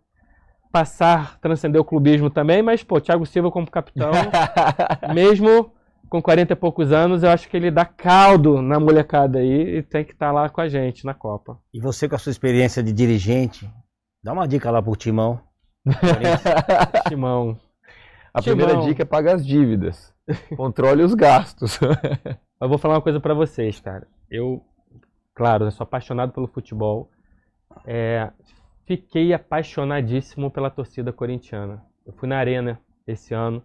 transcender o clubismo também. Mas, pô, Thiago Silva como capitão, mesmo com 40 e poucos anos, eu acho que ele dá caldo na molecada aí e tem que estar lá com a gente na Copa. E você com a sua experiência de dirigente, dá uma dica lá pro Timão. Timão. A primeira Timão. dica é pagar as dívidas. Controle os gastos. Eu vou falar uma coisa pra vocês, cara. Claro, eu sou apaixonado pelo futebol. Fiquei apaixonadíssimo pela torcida corintiana. Eu fui na Arena esse ano,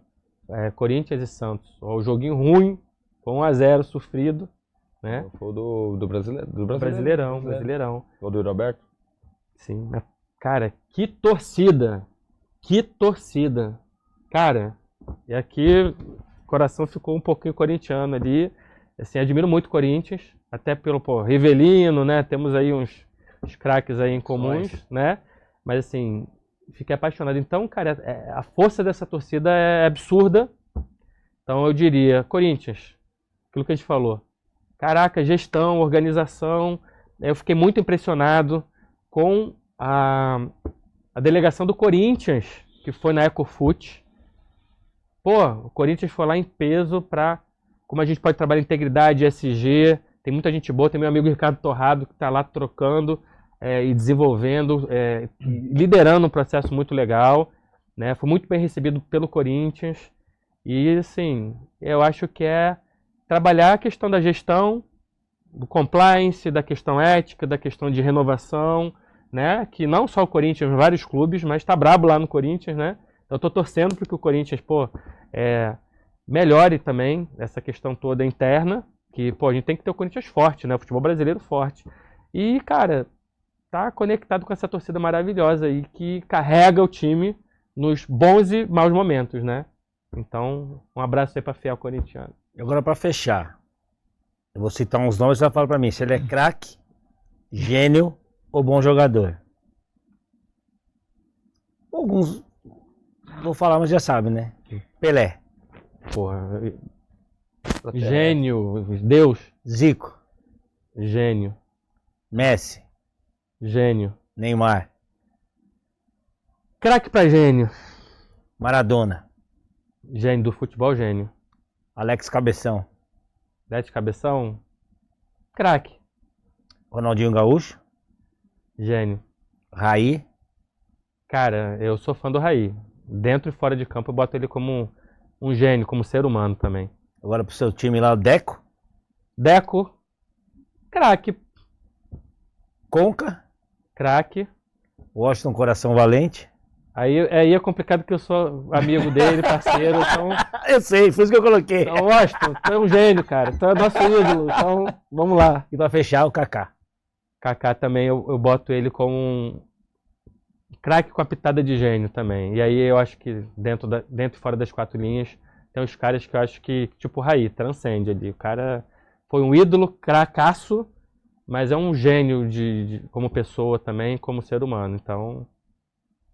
Corinthians e Santos. O joguinho ruim, foi 1-0 sofrido, né? Foi do Brasileirão. Brasileirão. Foi do Roberto? Sim. Cara, que torcida! Que torcida! Cara, e aqui o coração ficou um pouquinho corintiano ali. Assim, admiro muito o Corinthians, até pelo Rivelino, né? Temos aí uns craques aí em comuns, né? Mas assim, fiquei apaixonado. Então, cara, a força dessa torcida é absurda. Então eu diria, Corinthians, aquilo que a gente falou. Caraca, gestão, organização. Eu fiquei muito impressionado com a delegação do Corinthians, que foi na Ecofute. Pô, o Corinthians foi lá em peso para como a gente pode trabalhar integridade, ESG. Tem muita gente boa, tem meu amigo Ricardo Torrado que está lá trocando e desenvolvendo, liderando um processo muito legal, né? Foi muito bem recebido pelo Corinthians e, assim, eu acho que é trabalhar a questão da gestão, do compliance, da questão ética, da questão de renovação, né? Que não só o Corinthians, vários clubes, mas está brabo lá no Corinthians, né? Eu estou torcendo para que o Corinthians, melhore também essa questão toda interna, que, a gente tem que ter o Corinthians forte, né? O futebol brasileiro forte. E, cara, tá conectado com essa torcida maravilhosa aí, que carrega o time nos bons e maus momentos, né? Então, um abraço aí pra fiel corintiano. Agora, para fechar, eu vou citar uns nomes e você vai falar para mim se ele é craque, gênio ou bom jogador. Alguns, vou falar, mas já sabe, né? Pelé. Porra, gênio, Deus, Zico. gênio, Messi. gênio. Neymar. Craque pra gênio. Maradona. Gênio do futebol, gênio. Alex Cabeção. Dete Cabeção, craque. Ronaldinho Gaúcho. Gênio. Raí. Cara, eu sou fã do Raí. Dentro e fora de campo eu boto ele como um gênio, como ser humano também. Agora pro seu time lá, o Deco. Deco, craque. Conca. Craque. Washington Coração Valente. Aí é complicado que eu sou amigo dele, parceiro, então... Eu sei, foi isso que eu coloquei. Então, Washington, tu é um gênio, cara. Tu é nosso ídolo, então vamos lá. E pra fechar, o Kaká. Kaká também, eu boto ele como um craque com a pitada de gênio também. E aí eu acho que dentro e fora das quatro linhas, tem uns caras que eu acho que, tipo o Raí, transcende ali. O cara foi um ídolo, cracaço, mas é um gênio como pessoa também, como ser humano. Então...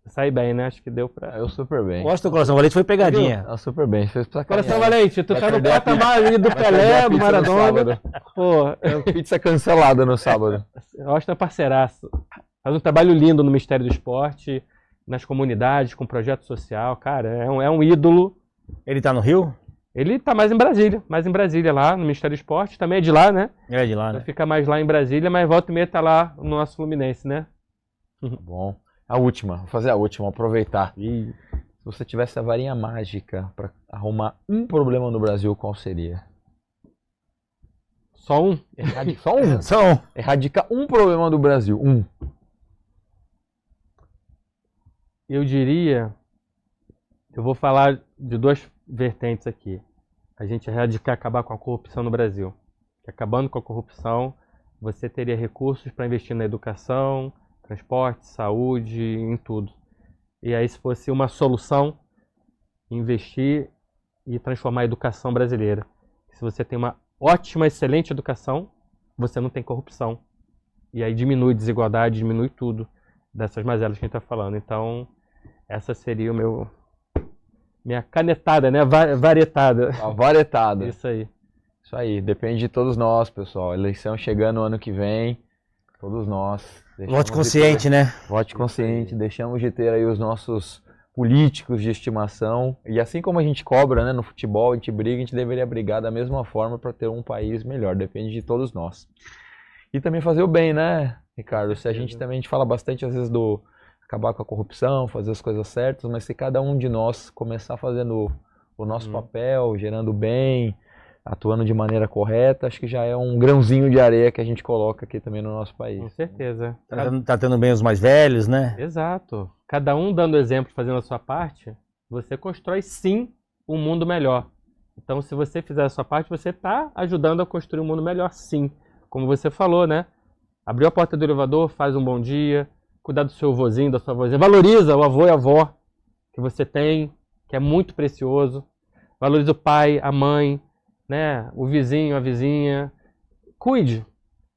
Sai bem, né? Acho que deu pra... Eu super bem. Washington Coração Valente foi pegadinha. Eu super bem. Fez pra Coração Valente, tu tá no patamar ali do Vai Pelé, perder a do pizza no Maradona. sábado. Pô, Pizza cancelada no sábado. eu acho que é parceiraço. Faz um trabalho lindo no Ministério do Esporte, nas comunidades, com projeto social. Cara, é um ídolo. Ele tá no Rio? Ele tá mais em Brasília lá, no Ministério do Esporte. Também é de lá, né? É de lá, Ele né? fica mais lá em Brasília, mas volta e meia tá lá no nosso Fluminense, né? Tá bom. A última, vou fazer a última, aproveitar. Se você tivesse a varinha mágica pra arrumar um problema no Brasil, qual seria? Só um? Só um? Só um. Erradicar um problema do Brasil. Um. Eu diria... Eu vou falar de duas vertentes aqui. A gente erradicar, acabar com a corrupção no Brasil. Acabando com a corrupção, você teria recursos para investir na educação, transporte, saúde, em tudo. E aí, se fosse uma solução, investir e transformar a educação brasileira. Se você tem uma ótima, excelente educação, você não tem corrupção. E aí diminui desigualdade, diminui tudo dessas mazelas que a gente está falando. Então, essa seria minha canetada, né? Varietada. A varetada. Isso aí. Isso aí. Depende de todos nós, pessoal. Eleição chegando ano que vem. Todos nós. Vote consciente, né? Vote consciente. Deixamos de ter aí os nossos políticos de estimação. E assim como a gente cobra, né, no futebol, a gente briga, a gente deveria brigar da mesma forma para ter um país melhor. Depende de todos nós. E também fazer o bem, né, Ricardo? Se a gente fala bastante às vezes do acabar com a corrupção, fazer as coisas certas, mas se cada um de nós começar fazendo o nosso papel, gerando bem, atuando de maneira correta, acho que já é um grãozinho de areia que a gente coloca aqui também no nosso país. Com certeza. Tá tendo bem os mais velhos, né? Exato. Cada um dando exemplo, fazendo a sua parte, você constrói sim um mundo melhor. Então, se você fizer a sua parte, você está ajudando a construir um mundo melhor, sim. Como você falou, né? Abriu a porta do elevador, faz um bom dia, cuidar do seu vozinho, da sua vozinha. Valoriza o avô e a avó que você tem, que é muito precioso. Valoriza o pai, a mãe, né? O vizinho, a vizinha. Cuide.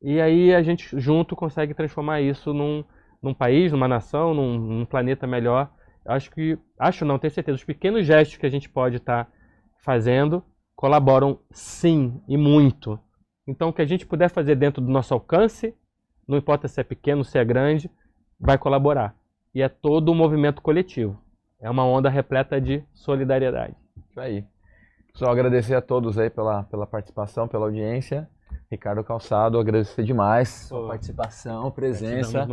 E aí a gente junto consegue transformar isso num país, numa nação, num planeta melhor. Acho não, tenho certeza. Os pequenos gestos que a gente pode estar fazendo colaboram sim e muito. Então o que a gente puder fazer dentro do nosso alcance, não importa se é pequeno, se é grande, vai colaborar. E é todo um movimento coletivo. É uma onda repleta de solidariedade. Isso aí. Pessoal, agradecer a todos aí pela participação, pela audiência. Ricardo Calçado, agradecer demais sua participação, presença.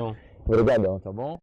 Obrigadão, tá bom?